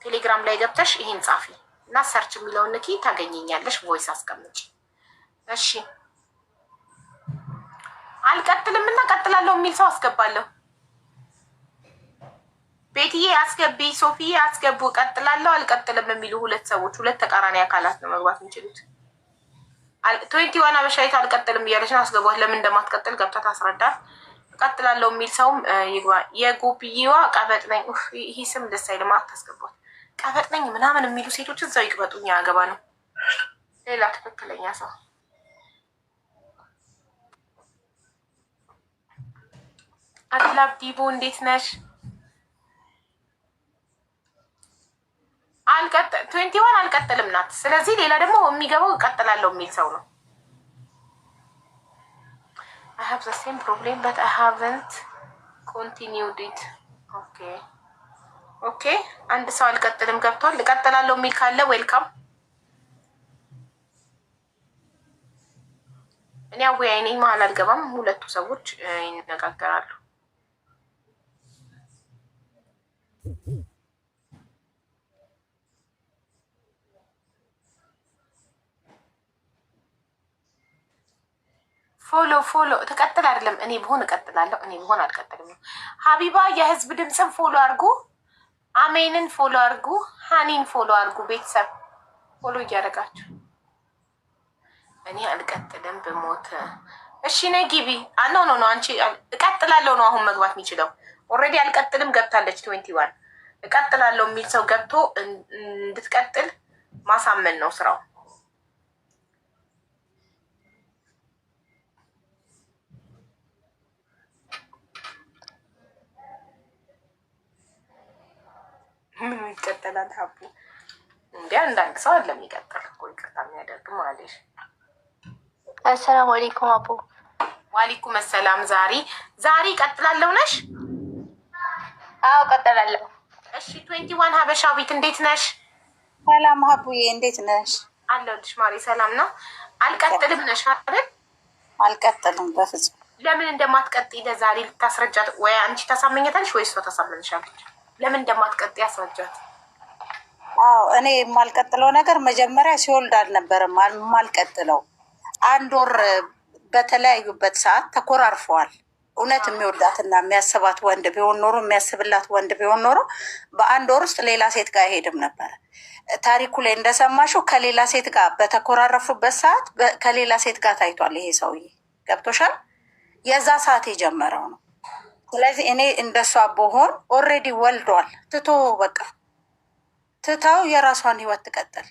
ቴሌግራም ላይ ገብተሽ ይሄን ጻፊ እና ሰርች የሚለውን ንኪ፣ ታገኘኛለሽ። ቮይስ አስቀምጭ እሺ። አልቀጥልም እና ቀጥላለሁ የሚል ሰው አስገባለሁ። ቤትዬ አስገቢ፣ ሶፊዬ አስገቡ። ቀጥላለሁ አልቀጥልም የሚሉ ሁለት ሰዎች፣ ሁለት ተቃራኒ አካላት ነው መግባት የሚችሉት። 21 አበሻይቱ አልቀጥልም እያለች ነው፣ አስገቧት። ለምን እንደማትቀጥል ገብታ ታስረዳት። ቀጥላለሁ የሚል ሰውም ይግባ። የጎብዬዋ ቀበጥ ነኝ፣ ይሄ ስም ደስ አይልም፣ አታስገቧት። ቀበጥ ነኝ ምናምን የሚሉ ሴቶች እዛው ይቅበጡኝ፣ አገባ ነው። ሌላ ትክክለኛ ሰው አድላብ ዲቦ እንዴት ነሽ? 21 አልቀጥልም ናት። ስለዚህ ሌላ ደግሞ የሚገባው እቀጥላለሁ የሚል ሰው ነው። I have the same problem but I haven't continued it. ኦኬ አንድ ሰው አልቀጥልም ገብቷል። እቀጥላለሁ የሚል ካለ ዌልካም። እኔ አወያይ ነኝ፣ መሀል አልገባም። ሁለቱ ሰዎች ይነጋገራሉ። ፎሎ ተቀጥል አይደለም። እኔ ብሆን እቀጥላለሁ፣ እኔ ብሆን አልቀጥልም ነው። ሀቢባ የህዝብ ድምፅን ፎሎ አድርጉ፣ አሜንን ፎሎ አድርጉ፣ ሀኒን ፎሎ አድርጉ። ቤተሰብ ፎሎ እያደረጋችሁ እኔ አልቀጥልም ብሞት። እሺ ነይ ግቢ። ኖ አንቺ እቀጥላለሁ ነው አሁን መግባት የሚችለው። ኦልሬዲ አልቀጥልም ገብታለች። 21 እቀጥላለሁ የሚል ሰው ገብቶ እንድትቀጥል ማሳመን ነው ስራው። ምን ይቀጥላል? ሀቡ እንዴ አንዳንድ ሰው አለ የሚቀጥል እኮ ይቅርታ የሚያደርግ ማለሽ። አሰላሙ አለይኩም አቡ። ዋሊኩም ሰላም። ዛሬ ቀጥላለሁ ነሽ? አዎ ቀጥላለሁ። እሺ 21 ሀበሻዊት እንዴት ነሽ? ሰላም ሀቡዬ እንዴት ነሽ? አለሁልሽ ማሪ። ሰላም ነው። አልቀጥልም ነሽ አይደል? አልቀጥልም በፍጹም። ለምን እንደማትቀጥይ ለዛሬ ልታስረጃት ወይ አንቺ ታሳመኛታለሽ ወይ እሷ ታሳመንሻለች? ለምን እንደማትቀጥይ ያስረጃት። አዎ እኔ የማልቀጥለው ነገር መጀመሪያ ሲወልድ አልነበረም የማልቀጥለው። አንድ ወር በተለያዩበት ሰዓት ተኮራርፈዋል። እውነት የሚወዳትና የሚያስባት ወንድ ቢሆን ኖሮ የሚያስብላት ወንድ ቢሆን ኖሮ በአንድ ወር ውስጥ ሌላ ሴት ጋር አይሄድም ነበረ። ታሪኩ ላይ እንደሰማሽው ከሌላ ሴት ጋር በተኮራረፉበት ሰዓት ከሌላ ሴት ጋር ታይቷል። ይሄ ሰውዬ ገብቶሻል? የዛ ሰዓት የጀመረው ነው። ስለዚህ እኔ እንደሷ ብሆን ኦልሬዲ ወልዷል። ትታው የራሷን ህይወት ትቀጥል።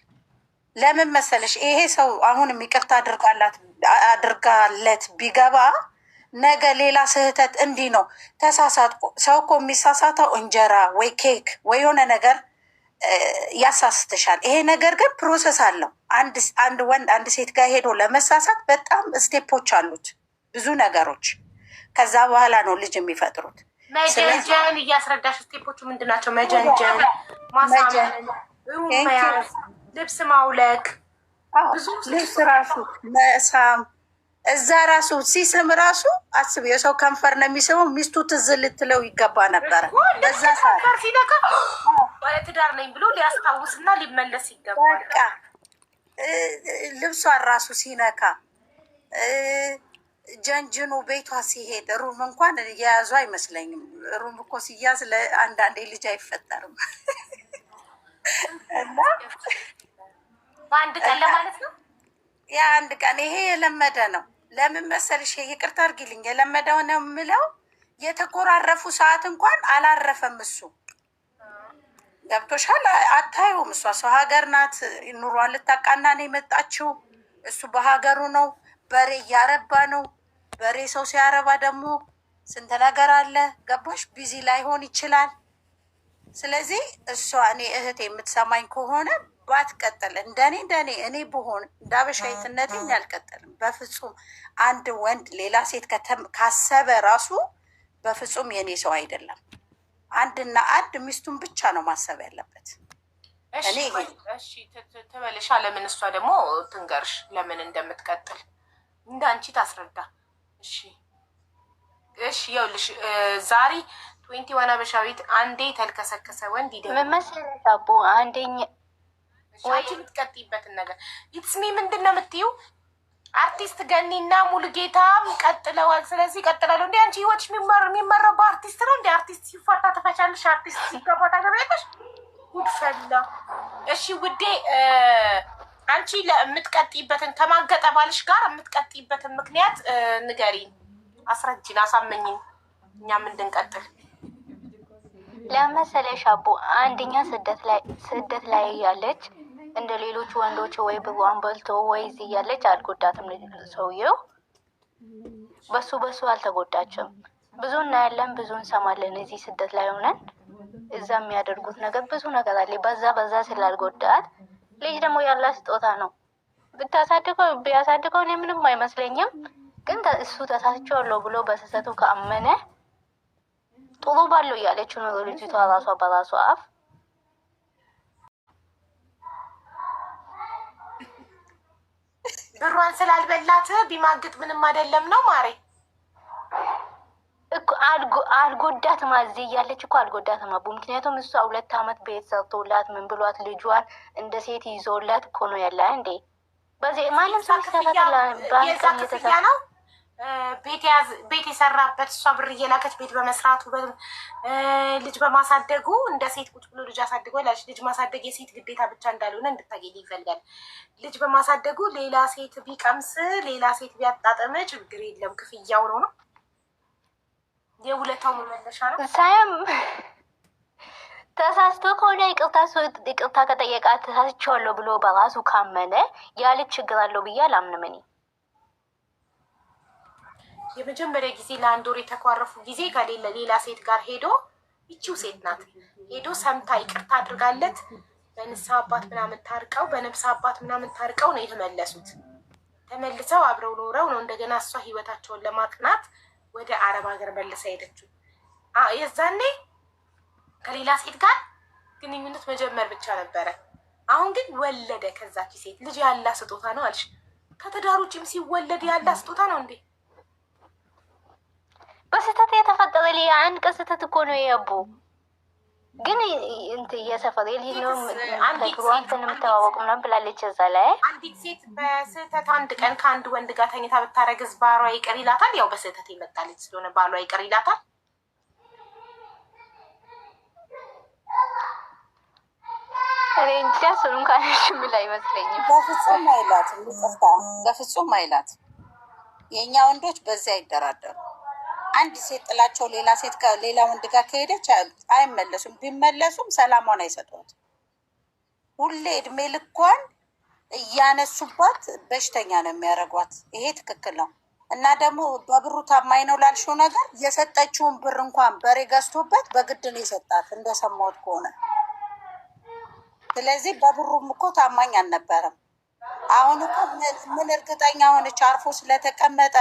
ለምን መሰለሽ? ይሄ ሰው አሁንም ይቅርታ አድርጋለት ቢገባ ነገ ሌላ ስህተት እንዲህ ነው ተሳሳትኩ። ሰው እኮ የሚሳሳተው እንጀራ ወይ ኬክ ወይ የሆነ ነገር ያሳስትሻል። ይሄ ነገር ግን ፕሮሰስ አለው። አንድ ወንድ አንድ ሴት ጋር ሄዶ ለመሳሳት በጣም ስቴፖች አሉት፣ ብዙ ነገሮች። ከዛ በኋላ ነው ልጅ የሚፈጥሩት። መጀንጀን እያስረዳሽ ስቴፖቹ ምንድን ናቸው? መጀንጀን፣ ማሳመን፣ መያዝ፣ ልብስ ማውለቅ፣ ልብስ ራሱ መሳም፣ እዛ ራሱ ሲስም ራሱ አስብ። የሰው ከንፈር ነው የሚስመው። ሚስቱ ትዝ ልትለው ይገባ ነበረ። በዛ ሰዓት ሲነካ ባለትዳር ነኝ ብሎ ሊያስታውስና ሊመለስ ይገባል። በቃ ልብሷን ራሱ ሲነካ ጀንጅኑ ቤቷ ሲሄድ ሩም እንኳን የያዙ አይመስለኝም። ሩም እኮ ሲያዝ ለአንዳንዴ ልጅ አይፈጠርም። እና በአንድ ቀን ለማለት ነው። የአንድ ቀን ይሄ የለመደ ነው። ለምን መሰልሽ? ይቅርታ አድርጊልኝ፣ የለመደው ነው የምለው። የተኮራረፉ ሰዓት እንኳን አላረፈም እሱ። ገብቶሻል? አታዩም? እሷ ሰው ሀገር ናት፣ ኑሯን ልታቃና ነው የመጣችው። እሱ በሀገሩ ነው፣ በሬ እያረባ ነው። በሬ ሰው ሲያረባ ደግሞ ስንት ነገር አለ። ገባሽ? ቢዚ ላይሆን ይችላል። ስለዚህ እሷ እኔ እህት የምትሰማኝ ከሆነ ባትቀጥል፣ እንደኔ እኔ ብሆን እንደ አበሻይትነቴ አልቀጥልም በፍጹም። አንድ ወንድ ሌላ ሴት ካሰበ ራሱ በፍጹም የኔ ሰው አይደለም። አንድና አንድ ሚስቱን ብቻ ነው ማሰብ ያለበት። እሺ ትበልሻ። ለምን እሷ ደግሞ ትንገርሽ ለምን እንደምትቀጥል እንደ አንቺ ታስረዳ። እሺ ይኸውልሽ ዛሬ 21 አበሻዊት አንዴ ተልከሰከሰ ወንድ መመሰለሽ አቦ አንደኛ ወይ የምትቀጥይበትን ነገር ይትስሚ ምንድን ነው የምትይው? አርቲስት ገኒና ሙሉጌታ ቀጥለዋል። ስለዚህ ቀጥላለሁ። እንደ አንቺ ህይወትሽ የሚመራው በአርቲስት ነው። እንደ አርቲስት ሲፋታ ተፈቻለሽ፣ አርቲስት ሲገባ ታገቢያለሽ። ጉድፈላ። እሺ ውዴ አንቺ ለምትቀጥይበትን ከማገጠ ባልሽ ጋር የምትቀጥይበትን ምክንያት ንገሪኝ፣ አስረጅን፣ አሳመኝኝ እኛም እንድንቀጥል። ለመሰለሽ አቦ አንደኛ ስደት ላይ ያለች እንደ ሌሎች ወንዶች ወይ ብሯን በልቶ ወይ እዚህ ያለች አልጎዳትም። ሰውየው በሱ አልተጎዳችም። ብዙ እናያለን፣ ብዙ እንሰማለን። እዚህ ስደት ላይ ሆነን እዛ የሚያደርጉት ነገር ብዙ ነገር አለ። በዛ ስላልጎዳት ልጅ ደግሞ ያላ ስጦታ ነው። ቢያሳድገው እኔ ምንም አይመስለኝም። ግን እሱ ተሳስቼዋለሁ ብሎ በስህተቱ ከአመነ ጥሩ ባለው እያለችው ነው ልጅቷ ራሷ በራሷ አፍ። ብሯን ስላልበላት ቢማግጥ ምንም አይደለም ነው ማሬ እኮ አልጎዳትም። እዚህ እያለች እኮ አልጎዳትም አቡ። ምክንያቱም እሷ 2 ዓመት ቤት ሰርቶላት ምን ብሏት ልጇን እንደ ሴት ይዞላት እኮ ነው ያለ እንዴ። በዚህ ማንም ሰው ሲተካከለ ባንቀን የተሰራ ነው ቤት የሰራበት እሷ ብር እየላከች ቤት በመስራቱ ልጅ በማሳደጉ እንደ ሴት ቁጭ ብሎ ልጅ አሳድጎ ልጅ ማሳደግ የሴት ግዴታ ብቻ እንዳልሆነ እንድታገኝ ይፈልጋል። ልጅ በማሳደጉ ሌላ ሴት ቢቀምስ ሌላ ሴት ቢያጣጥም ችግር የለም፣ ክፍያው ነው የውለታው መመለሻ ነው። ሳያም ተሳስቶ ከሆነ ይቅርታ ከጠየቃት ተሳስቼዋለሁ ብሎ በራሱ ካመነ ያ ልጅ ችግር አለው ብዬ አላምንም እኔ። የመጀመሪያ ጊዜ ለአንድ ወር የተኳረፉ ጊዜ ከሌለ ሌላ ሴት ጋር ሄዶ ይቺው ሴት ናት ሄዶ ሰምታ ይቅርታ አድርጋለት በንስሐ አባት ምናምን ታርቀው በነብስ አባት ምናምን ታርቀው ነው የተመለሱት። ተመልሰው አብረው ኖረው ነው እንደገና እሷ ህይወታቸውን ለማቅናት ወደ አረብ ሀገር መልሳ ሄደችው። የዛኔ ከሌላ ሴት ጋር ግንኙነት መጀመር ብቻ ነበረ። አሁን ግን ወለደ። ከዛች ሴት ልጅ ያላ ስጦታ ነው አልሽ። ከትዳር ውጭም ሲወለድ ያላ ስጦታ ነው እንዴ? በስህተት የተፈጠረ አንድ ቀን ስህተት እኮ ነው ያቡ። ግን የሰፈር ልጅ ነው ተግሯንትን የምታዋወቁ ምናምን ብላለች። እዛ ላይ አንዲት ሴት በስህተት አንድ ቀን ከአንድ ወንድ ጋር ተኝታ ብታረግዝ ባሏ ይቅር ይላታል? ያው በስህተት የመጣለች ስለሆነ ባሏ ይቅር ይላታል? እንጃ እሱን ካለሽ ምን አይመስለኝም። በፍጹም አይላትም። በፍጹም አይላትም። የእኛ ወንዶች በዚያ አይደራደሩ። አንድ ሴት ጥላቸው ሌላ ሴት ጋር ሌላ ወንድ ጋር ከሄደች አይመለሱም። ቢመለሱም ሰላሟን አይሰጧት። ሁሌ እድሜ ልኳን እያነሱባት በሽተኛ ነው የሚያደርጓት። ይሄ ትክክል ነው። እና ደግሞ በብሩ ታማኝ ነው ላልሽው ነገር የሰጠችውን ብር እንኳን በሬ ገዝቶበት በግድ ነው የሰጣት እንደሰማሁት ከሆነ። ስለዚህ በብሩም እኮ ታማኝ አልነበረም። አሁን እኮ ምን እርግጠኛ ሆነች አርፎ ስለተቀመጠ።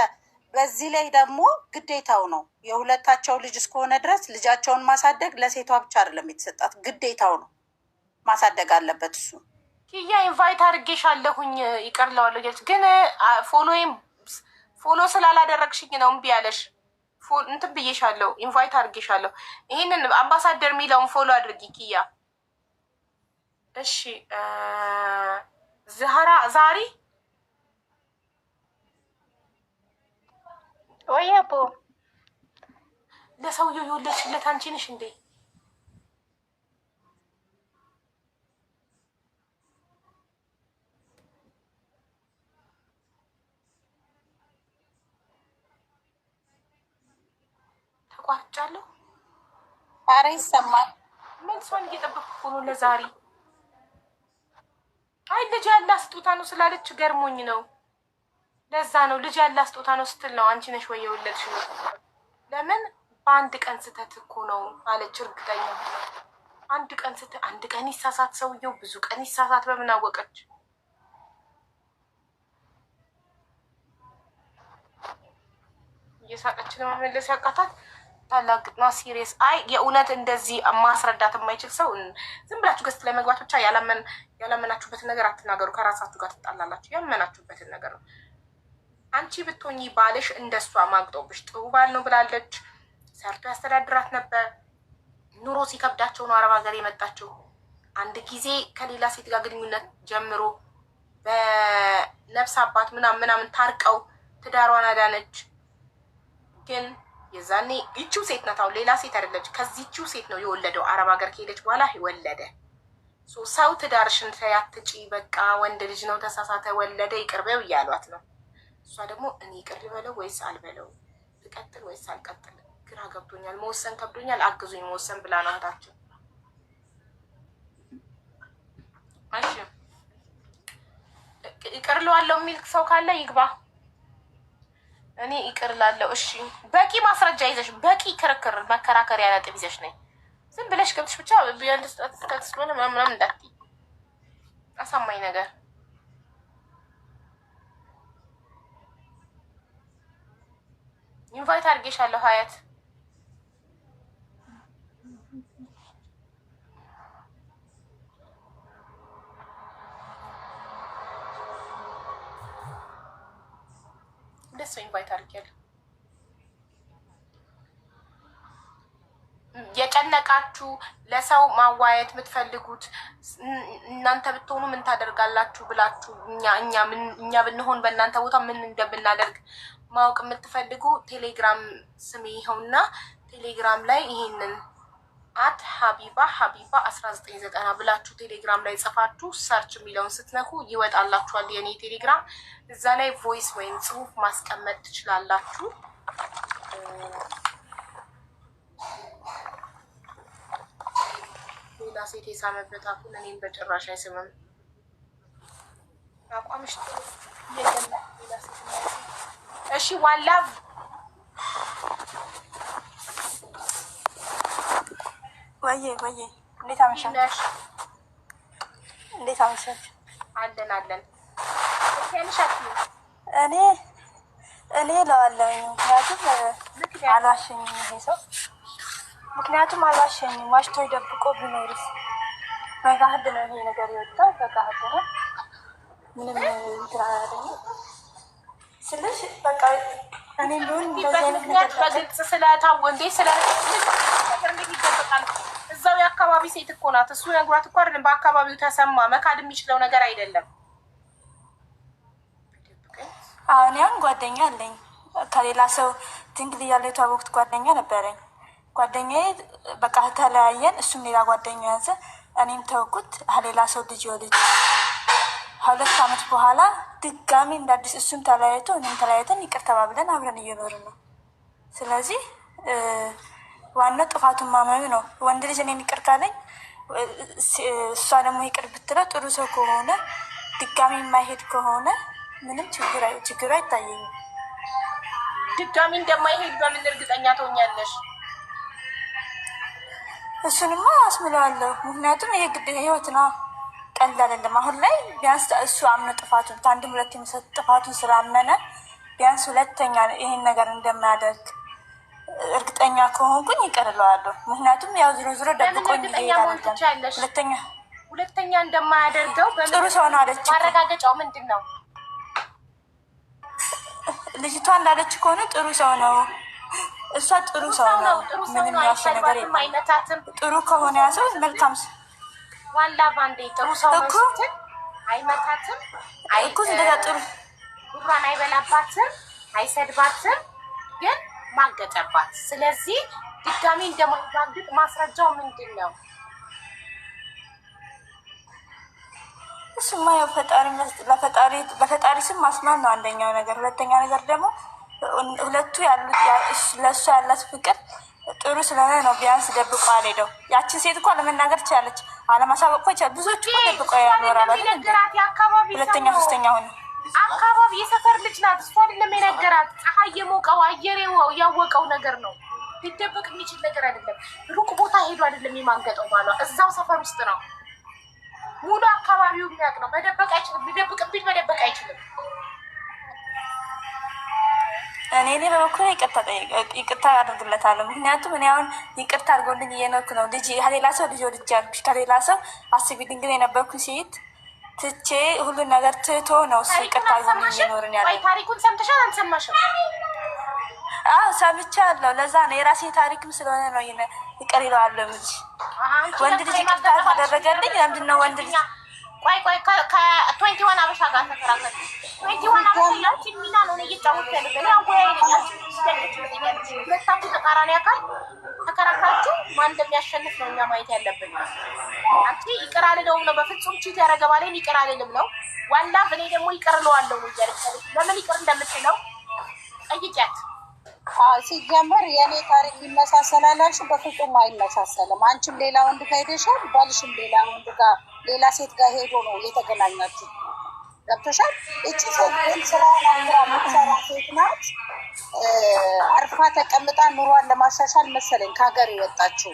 በዚህ ላይ ደግሞ ግዴታው ነው የሁለታቸው ልጅ እስከሆነ ድረስ ልጃቸውን ማሳደግ ለሴቷ ብቻ አይደለም የተሰጣት፣ ግዴታው ነው፣ ማሳደግ አለበት እሱ። ኪያ ኢንቫይት አድርጌሻለሁኝ ይቅር ለዋለሁ ግን ፎሎ ስላላደረግሽኝ ነው እምቢ ያለሽ። እንትን ብዬሻለሁ፣ ኢንቫይት አድርጌሻለሁ። ይህንን አምባሳደር የሚለውን ፎሎ አድርጊ ኪያ። እሺ ዛሬ ወይ አቦ ለሰውየው የወለድሽለት አንቺ ነሽ እንዴ? ተቋርጫለሁ። ኧረ ይሰማል። መልሷን እየጠበቅኩ ነው ለዛሬ። አይ ልጅ ያላ ስጦታ ነው ስላለች ገርሞኝ ነው። ለዛ ነው ልጅ ያላ ስጦታ ነው ስትል ነው አንቺ ነሽ ወይ የወለድሽ ነው። ለምን በአንድ ቀን ስህተት እኮ ነው አለች። እርግጠኛ አንድ ቀን ይሳሳት ሰውየው፣ ብዙ ቀን ይሳሳት። በምን አወቀች? እየሳቀች ነው መመለስ ያቃታት። ታላቅና ሲሪየስ። አይ የእውነት እንደዚህ ማስረዳት የማይችል ሰው ዝም ብላችሁ ገስት ላይ መግባት ብቻ። ያላመናችሁበትን ነገር አትናገሩ። ከራሳችሁ ጋር ትጣላላችሁ። ያመናችሁበትን ነገር ነው። አንቺ ብትሆኚ ባልሽ እንደሷ ማግጦብሽ ጥሩ ባል ነው ብላለች። ሰርቶ ያስተዳድራት ነበር። ኑሮ ሲከብዳቸው ነው አረብ ሀገር የመጣችው። አንድ ጊዜ ከሌላ ሴት ጋር ግንኙነት ጀምሮ በነፍስ አባት ምናምን ታርቀው ትዳሯን አዳነች። ግን የዛኔ ይቺው ሴት ናት፣ አሁን ሌላ ሴት አይደለች። ከዚህቺው ሴት ነው የወለደው። አረብ ሀገር ከሄደች በኋላ ወለደ። ሰው ትዳርሽን አትጪ፣ በቃ ወንድ ልጅ ነው ተሳሳተ፣ ወለደ፣ ይቅርበው እያሏት ነው። እሷ ደግሞ እኔ ይቅር ልበለው ወይስ አልበለው፣ ልቀጥል ወይስ አልቀጥል፣ ግራ ገብቶኛል፣ መወሰን ከብዶኛል፣ አግዙኝ መወሰን ብላ ነው እህታችን። እሺ ይቅር ልዋለው የሚል ሰው ካለ ይግባ። እኔ ይቅር ላለው። እሺ በቂ ማስረጃ ይዘሽ በቂ ክርክር መከራከሪያ ነጥብ ይዘሽ ነኝ። ዝም ብለሽ ገብተሽ ብቻ ቢያንድ ስጠት ስለሆነ ምናምን እንዳትዪ። አሳማኝ ነገር ኢንቫይት አድርጌሻለሁ ሀያት። ደስ ኢንቫይት አድርጌያለሁ። የጨነቃችሁ ለሰው ማዋየት የምትፈልጉት እናንተ ብትሆኑ ምን ታደርጋላችሁ ብላችሁ እኛ ብንሆን በእናንተ ቦታ ምን እንደምናደርግ ማወቅ የምትፈልጉ ቴሌግራም ስሜ ይኸውና፣ ቴሌግራም ላይ ይሄንን ሀቢባ 1990 ብላችሁ ቴሌግራም ላይ ጽፋችሁ ሰርች የሚለውን ስትነኩ ይወጣላችኋል የኔ ቴሌግራም። እዛ ላይ ቮይስ ወይም ጽሁፍ ማስቀመጥ ትችላላችሁ። ሌላ ሴት የሳመበት አፉን እኔም በጭራሽ አይስምም። አቋምሽ ሌላ ሴት። እሺ ዋላ ወዬ እንዴት አመሻሽ? እንዴት አመሻሽ? አለን እኔ ለዋለኝ ምክንያቱም አልዋሸኝም። ይሄ ሰው ምክንያቱም አልዋሸኝም። ዋሽቶ ደብቆ ቢኖርስ? በጋህድ ነው ይሄ ነገር የወጣው፣ በጋህድ ነው። ምንም እንትን አላደረግም ስልሽ በቃ እኔ ቢሆን እንደዚህ አይነት ነገር በግልጽ ስለታወ እንዴ ነገር እንዴት ይደበቃል? እዛው የአካባቢ ሴት እኮ ናት። እሱ ነግሯት እኮ አይደለም፣ በአካባቢው ተሰማ። መካድ የሚችለው ነገር አይደለም። አሁን ያን ጓደኛ አለኝ ከሌላ ሰው ድንግል እያለ የተዋወቅኩት ጓደኛ ነበረኝ። ጓደኛዬ በቃ ተለያየን። እሱም ሌላ ጓደኛ ያዘ፣ እኔም ተውኩት። ሌላ ሰው ልጅ ወልጅ 2 ዓመት በኋላ ድጋሚ እንደ አዲስ እሱም ተለያይቶ እኔም ተለያይተን ይቅር ተባብለን አብረን እየኖርን ነው። ስለዚህ ዋናው ጥፋቱን ማመኑ ነው። ወንድ ልጅ እኔን ይቅር ካለኝ እሷ ደግሞ ይቅር ብትለው ጥሩ ሰው ከሆነ ድጋሚ የማይሄድ ከሆነ ምንም ችግሩ አይታየኝም። ድጋሚ እንደማይሄድ በምን እርግጠኛ ትሆኛለሽ? እሱንማ አስምለዋለሁ። ምክንያቱም ይሄ ግድ ህይወት ነው፣ ቀልድ አይደለም። አሁን ላይ ቢያንስ እሱ አምኖ ጥፋቱን ከአንድም ሁለት የሚሰጥ ጥፋቱን ስላመነ ቢያንስ ሁለተኛ ይሄን ነገር እንደማያደርግ እርግጠኛ ከሆንኩኝ ይቅር እለዋለሁ። ምክንያቱም ያው ዝሮ ዝሮ ደብቆኝ ይሄዳል። ሁለተኛ እንደማያደርገው ጥሩ ሰው ነው አለች። ማረጋገጫው ምንድን ነው? ልጅቷ እንዳለች ከሆነ ጥሩ ሰው ነው። እሷ ጥሩ ሰው ነው። ምንም ያልሽ ነገር የለም። ጥሩ ከሆነ ያ ሰው መልካም ዋላ ባንዴ ጥሩ ሰው ነው ስትል አይመታትም፣ እኩል እንደዛ ጥሩ ጉራን አይበላባትም፣ አይሰድባትም፣ ግን ማገጠባት። ስለዚህ ድጋሚ እንደማይባግጥ ማስረጃው ምንድን ነው? እሱማ ያው ለፈጣሪ ስም ማስማል ነው አንደኛው ነገር። ሁለተኛ ነገር ደግሞ ሁለቱ ያሉት ለእሱ ያላት ፍቅር ጥሩ ስለሆነ ነው ቢያንስ ደብቆ አልሄደው። ያችን ሴት እኮ ለመናገር ትችላለች፣ አለማሳወቅ እኮ ይችላል። ብዙዎቹ እኮ ደብቆ ያኖራሉ። ሁለተኛ ሶስተኛ ሆነ አካባቢ የሰፈር ልጅ ናት። እሷ አይደለም የነገራት። ፀሐይ የሞቀው አየር ያወቀው ነገር ነው። ሊደበቅ የሚችል ነገር አይደለም። ሩቅ ቦታ ሄዶ አይደለም የማንገጠው ባሏ፣ እዛው ሰፈር ውስጥ ነው። ሙሉ አካባቢው የሚያውቅ ነው። መደበቅ አይችልም። ሊደብቅብኝ መደበቅ አይችልም። እኔ በበኩሌ ይቅርታ አድርግለታለሁ። ምክንያቱም እኔ አሁን ይቅርታ አድርጎልኝ እየኖርኩ ነው። ልጅ ከሌላ ሰው ልጅ ወልጄ ያልኩሽ ከሌላ ሰው አስቢልኝ። ግን የነበርኩ ሴት ትቼ ሁሉን ነገር ትቶ ነው እሱ ይቅርታ አድርጎልኝ እየኖርን ያለ። ታሪኩን ሰምተሻል? አልሰማሽም? ሰምቻለሁ። ለዛ ነው የራሴ ታሪክም ስለሆነ ነው ይቅር ይለዋለሁ እንጂ ወንድ ልጅ ይቅርታ ካደረገልኝ ለምንድን ነው ወንድ ልጅ ቆይ ከ21 አበሻ ጋር ተከራከረ። 21 አበሻ ያቺ ሚና ነው እየጫወተ ያለው። ያው ሁለታችሁ ተቃራኒ አካል ተከራክራችሁ ማን እንደሚያሸንፍ ነው እኛ ማየት ያለብን። አንቺ ይቅር አልለውም ነው በፍጹም ቺት ያደረገ ባሌን ይቅር አልልም ነው ዋላ። እኔ ደግሞ ይቅር እለዋለሁ ነው እያለች ለምን ይቅር እንደምትለው ጠይቂያት። ሲጀመር የኔ ታሪክ ይመሳሰላል አልሽ? በፍጹም አይመሳሰልም። አንቺም ሌላ ወንድ ጋር ሄደሻል፣ ባልሽም ሌላ ወንድ ጋር ሌላ ሴት ጋር ሄዶ ነው የተገናኛችሁ። ገብቶሻል? እቺ ሴት ግን ስራዋን አምራ የምትሰራ ሴት ናት። አርፋ ተቀምጣ ኑሯን ለማሻሻል መሰለኝ ከሀገር የወጣችው።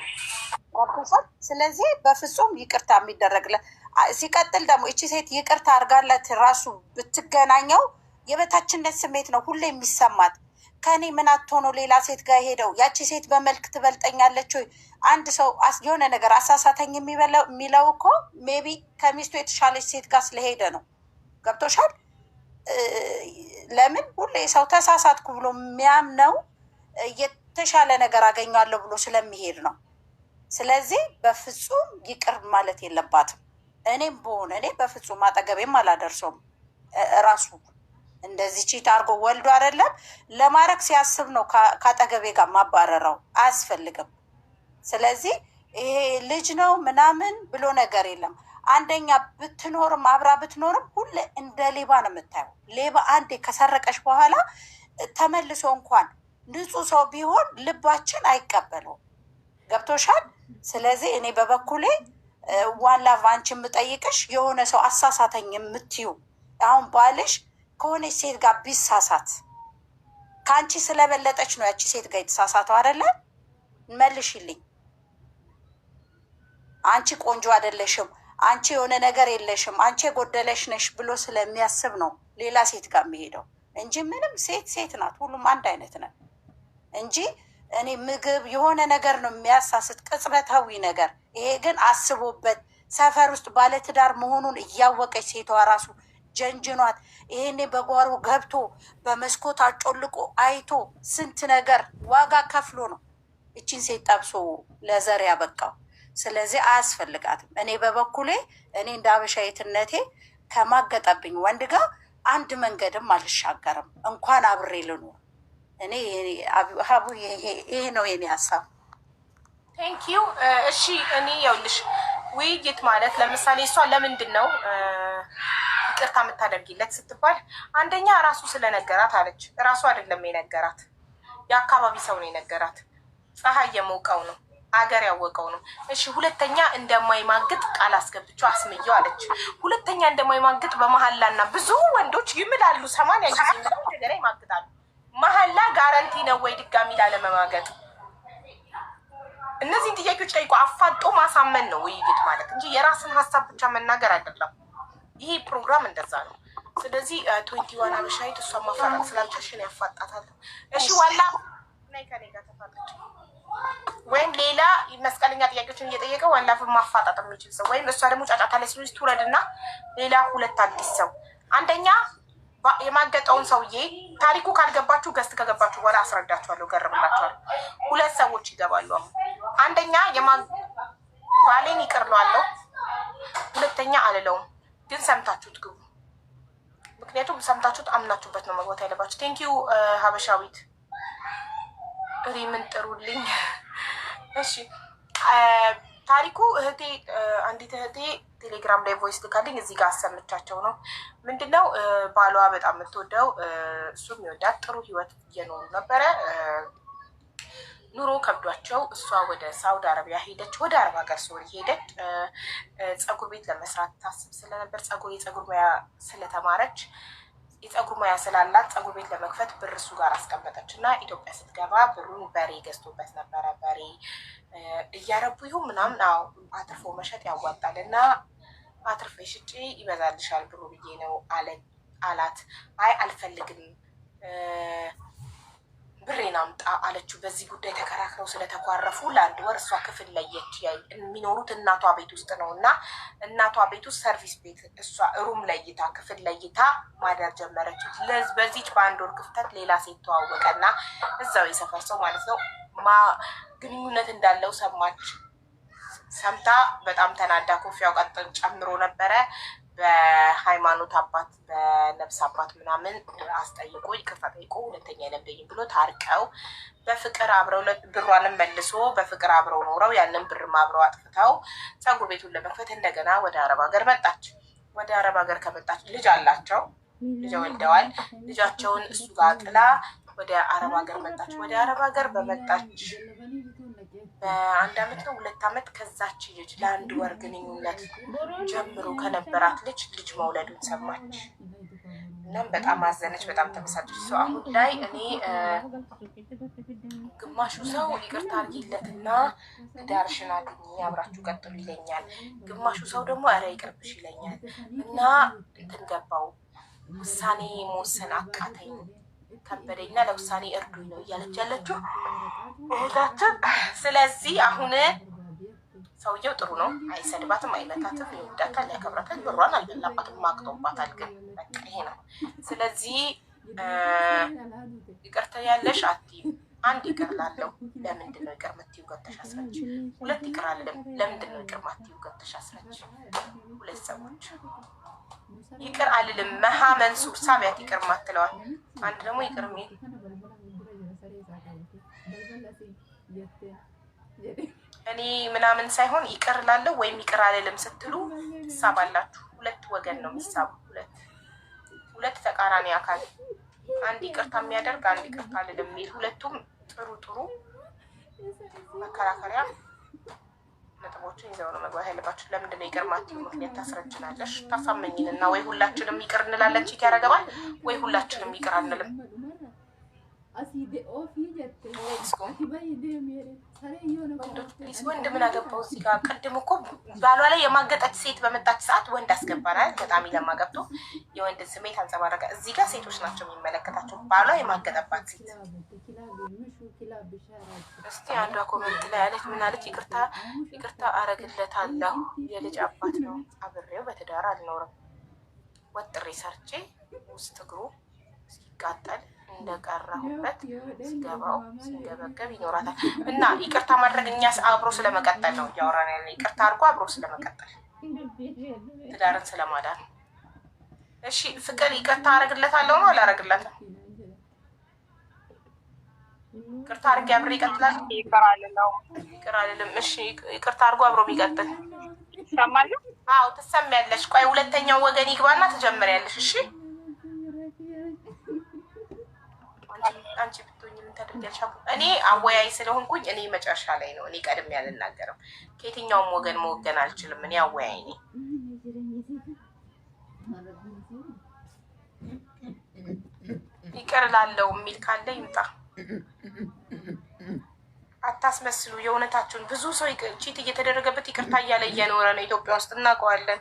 ገብቶሻል? ስለዚህ በፍጹም ይቅርታ የሚደረግለት ሲቀጥል ደግሞ እቺ ሴት ይቅርታ አድርጋለት ራሱ ብትገናኘው የበታችነት ስሜት ነው ሁሌ የሚሰማት። ከኔ ምን አትሆኖ ሌላ ሴት ጋር ሄደው ያቺ ሴት በመልክ ትበልጠኛለች ወይ? አንድ ሰው የሆነ ነገር አሳሳተኝ የሚለው እኮ ሜቢ ከሚስቱ የተሻለች ሴት ጋር ስለሄደ ነው። ገብቶሻል? ለምን ሁሌ ሰው ተሳሳትኩ ብሎ የሚያምነው የተሻለ ነገር አገኘዋለሁ ብሎ ስለሚሄድ ነው። ስለዚህ በፍጹም ይቅር ማለት የለባትም። እኔም በሆነ እኔ በፍጹም አጠገቤም አላደርሰውም። ራሱ እንደዚህ ቺት አድርጎ ወልዶ አይደለም ለማድረግ ሲያስብ ነው ከአጠገቤ ጋር ማባረረው። አያስፈልግም። ስለዚህ ይሄ ልጅ ነው ምናምን ብሎ ነገር የለም። አንደኛ ብትኖርም አብራ ብትኖርም ሁሌ እንደ ሌባ ነው የምታየው። ሌባ አንዴ ከሰረቀሽ በኋላ ተመልሶ እንኳን ንጹሕ ሰው ቢሆን ልባችን አይቀበለውም። ገብቶሻል? ስለዚህ እኔ በበኩሌ ዋላ ቫንች የምጠይቅሽ የሆነ ሰው አሳሳተኝ የምትዩ አሁን ባልሽ ከሆነች ሴት ጋር ቢሳሳት ከአንቺ ስለበለጠች ነው ያቺ ሴት ጋር የተሳሳተው አይደለ? መልሽልኝ። አንቺ ቆንጆ አይደለሽም፣ አንቺ የሆነ ነገር የለሽም፣ አንቺ የጎደለሽ ነሽ ብሎ ስለሚያስብ ነው ሌላ ሴት ጋር የሚሄደው እንጂ ምንም ሴት ናት፣ ሁሉም አንድ አይነት ነን እንጂ እኔ ምግብ የሆነ ነገር ነው የሚያሳስት ቅጽበታዊ ነገር። ይሄ ግን አስቦበት ሰፈር ውስጥ ባለትዳር መሆኑን እያወቀች ሴቷ ራሱ ጀንጅኗት ይሄኔ በጓሮ ገብቶ በመስኮት አጮልቆ አይቶ ስንት ነገር ዋጋ ከፍሎ ነው እቺን ሴት ጠብሶ ለዘር ያበቃው። ስለዚህ አያስፈልጋትም። እኔ በበኩሌ እኔ እንደ አበሻየትነቴ ከማገጠብኝ ወንድ ጋር አንድ መንገድም አልሻገርም፣ እንኳን አብሬ ልኑር። እኔ ሀቡ ይሄ ነው የኔ ሀሳብ። ቴንኪዩ። እሺ እኔ ያውልሽ ውይይት ማለት ለምሳሌ እሷ ለምንድን ነው ይቅርታ የምታደርጊለት ስትባል፣ አንደኛ ራሱ ስለነገራት አለች። ራሱ አይደለም የነገራት፣ የአካባቢ ሰው ነው የነገራት። ፀሐይ የሞቀው ነው፣ አገር ያወቀው ነው። እሺ ሁለተኛ እንደማይማግጥ ቃል አስገብቼው አስምየው አለች። ሁለተኛ እንደማይማግጥ በመሀላና ብዙ ወንዶች ይምላሉ፣ 80 ጊዜ እንደገና ይማግጣሉ። መሀላ ጋራንቲ ነው ወይ ድጋሚ ላለመማገጥ? እነዚህን ጥያቄዎች ጠይቆ አፋጦ ማሳመን ነው ውይይት ማለት እንጂ የራስን ሀሳብ ብቻ መናገር አይደለም። ይሄ ፕሮግራም እንደዛ ነው። ስለዚህ 21 አበሻይት እሷ ማፈራት ስላልቻልሽን ያፋጣታል። እሺ ዋላ ናይ ከኔ ጋር ተፋጠች ወይም ሌላ መስቀለኛ ጥያቄዎችን እየጠየቀ ዋላፍ ማፋጣጥ የሚችል ሰው ወይም እሷ ደግሞ ጫጫታ ላይ ስለዚህ ትውረድና ሌላ ሁለት አዲስ ሰው አንደኛ የማገጠውን ሰውዬ ታሪኩ ካልገባችሁ ገስት ከገባችሁ በኋላ አስረዳችኋለሁ፣ ገርብላችኋለሁ። ሁለት ሰዎች ይገባሉ። አሁን አንደኛ ባሌን ይቅር እለዋለሁ፣ ሁለተኛ አልለውም። ግን ሰምታችሁት ግቡ። ምክንያቱም ሰምታችሁት አምናችሁበት ነው መግባት ያለባችሁ። ቴንኪዩ ሀበሻዊት ሪምን ጥሩልኝ። እሺ ታሪኩ እህቴ አንዲት እህቴ ቴሌግራም ላይ ቮይስ ልካልኝ እዚህ ጋር አሰምቻቸው ነው። ምንድነው ባሏ በጣም የምትወደው እሱም ይወዳት ጥሩ ህይወት እየኖሩ ነበረ። ኑሮ ከብዷቸው እሷ ወደ ሳውዲ አረቢያ ሄደች፣ ወደ አረብ ሀገር ሶሪ ሄደች። ፀጉር ቤት ለመስራት ታስብ ስለነበር የፀጉር ሙያ ስለተማረች የፀጉር ሙያ ስላላት ፀጉር ቤት ለመክፈት ብር እሱ ጋር አስቀመጠች እና ኢትዮጵያ ስትገባ ብሩን በሬ ገዝቶበት ነበረ። በሬ እያረቡ ይሁን ምናምን አትርፎ መሸጥ ያዋጣል እና አትርፌ ሽጬ ይበዛልሻል ብሩ ብዬ ነው አላት። አይ አልፈልግም ብሬን አምጣ አለችው። በዚህ ጉዳይ ተከራክረው ስለተኳረፉ ለአንድ ወር እሷ ክፍል ለየች። የሚኖሩት እናቷ ቤት ውስጥ ነው እና እናቷ ቤት ውስጥ ሰርቪስ ቤት እሷ ሩም ለይታ ክፍል ለይታ ማደር ጀመረች። በዚች በአንድ ወር ክፍተት ሌላ ሴት ተዋወቀና እዛው የሰፈር ሰው ማለት ነው ግንኙነት እንዳለው ሰማች። ሰምታ በጣም ተናዳ ኮፊያው ቀጥል ጨምሮ ነበረ። በሃይማኖት አባት በነፍስ አባት ምናምን አስጠይቆ ይቅርታ ጠይቆ ሁለተኛ የለብኝም ብሎ ታርቀው በፍቅር አብረው ብሯንም መልሶ በፍቅር አብረው ኖረው ያንን ብርም አብረው አጥፍተው ፀጉር ቤቱን ለመክፈት እንደገና ወደ አረብ ሀገር መጣች። ወደ አረብ ሀገር ከመጣች ልጅ አላቸው፣ ልጅ ወልደዋል። ልጃቸውን እሱ ጋር ጥላ ወደ አረብ ሀገር መጣች። ወደ አረብ ሀገር በመጣች በአንድ አመት ነው 2 አመት ከዛች ልጅ ለአንድ ወር ግንኙነት ጀምሮ ከነበራት ልጅ መውለዱን ሰማች። እናም በጣም አዘነች፣ በጣም ተበሳጨች። ሰው አሁን ላይ እኔ ግማሹ ሰው ይቅርታ አድርጊለትና ትዳርሽን አግኚ አብራችሁ ቀጥሉ ይለኛል፣ ግማሹ ሰው ደግሞ ኧረ ይቅርብሽ ይለኛል። እና እንትን ገባው ውሳኔ መወሰን አቃተኝ ከበደኝና ለውሳኔ እርዱኝ ነው እያለች ያለችው እህታችን። ስለዚህ አሁን ሰውየው ጥሩ ነው፣ አይሰድባትም፣ አይመታትም፣ ይወዳታል፣ ያከብራታል፣ ብሯን አልበላባትም፣ ማቅጦባታል። ግን በቃ ይሄ ነው። ስለዚህ ይቅርታ ያለሽ አትይም። አንድ ይቅር ላለው ለምንድን ነው ይቅር የምትይው ገብተሽ አስረጅ። 2 ይቅር አለም ለምንድን ነው ይቅር የማትይው ገብተሽ አስረጅ። 2 ሰዎች ይቅር አልልም መሀ መንሱር ሳቢያት ይቅር ማትለዋል። አንድ ደግሞ ይቅር ሚል እኔ ምናምን ሳይሆን ይቅር ላለው ወይም ይቅር አልልም ስትሉ ትሳባላችሁ። 2 ወገን ነው የሚሳቡ፣ 2 ተቃራኒ አካል። አንድ ይቅርታ የሚያደርግ አንድ ይቅርታ አልልም የሚል፣ ሁለቱም ጥሩ መከራከሪያ ነጥቦችን ይዘው ነው መግባት ያለባችሁ። ለምንድን ነው ይቅር ማትይው? ምክንያት ታስረጅናለሽ። ታሳመኝን እና ወይ ሁላችንም ይቅር እንላለን ቺክ ያደረገባል፣ ወይ ሁላችንም ይቅር አንልም። ወንድ ምን አገባው እዚህ ጋር? ቅድም እኮ ባሏ ላይ የማገጠች ሴት በመጣች ሰዓት ወንድ አስገባናል። በጣም ለማገብቶ የወንድን ስሜት አንጸባረቀ። እዚህ ጋር ሴቶች ናቸው የሚመለከታቸው። ባሏ የማገጠባት ሴት እስቲ አንዷ ኮሜንት ላይ ያለች ምን አለች? ይቅርታ አረግለታለሁ፣ የልጅ አባት ነው፣ አብሬው በትዳር አልኖርም፣ ወጥሬ ሰርቼ ውስጥ እግሩ ሲቃጠል እንደቀረሁበት ሲገባው ሲገበገብ ይኖራታል። እና ይቅርታ ማድረግ እኛስ አብሮ ስለመቀጠል ነው እያወራን ያለ። ይቅርታ አድርጎ አብሮ ስለመቀጠል ትዳርን ስለማዳን። እሺ ፍቅር ይቅርታ አረግለታለሁ ነው አላረግለትም? ይቅርታ አድርጌ አብሬ ይቀጥላል። ይቅር አልልም። እሺ ይቅርታ አድርጎ አብሮ የሚቀጥል ይሰማል። አዎ ትሰሚያለሽ። ቆይ ሁለተኛው ወገን ይግባና ትጀምሪያለሽ። እሺ አንቺ ብትሆኝ ምን ታደርጊያለሽ? እኔ አወያይ ስለሆንኩኝ እኔ መጨረሻ ላይ ነው። እኔ ቀድሜ አልናገርም። ከየትኛውም ወገን መወገን አልችልም። እኔ አወያይ ነኝ። ይቅር ላለው የሚል ካለ ይምጣ። አታስመስሉ። የእውነታችሁን ብዙ ሰው ቺት እየተደረገበት ይቅርታ እያለ እየኖረ ነው ኢትዮጵያ ውስጥ እናውቀዋለን።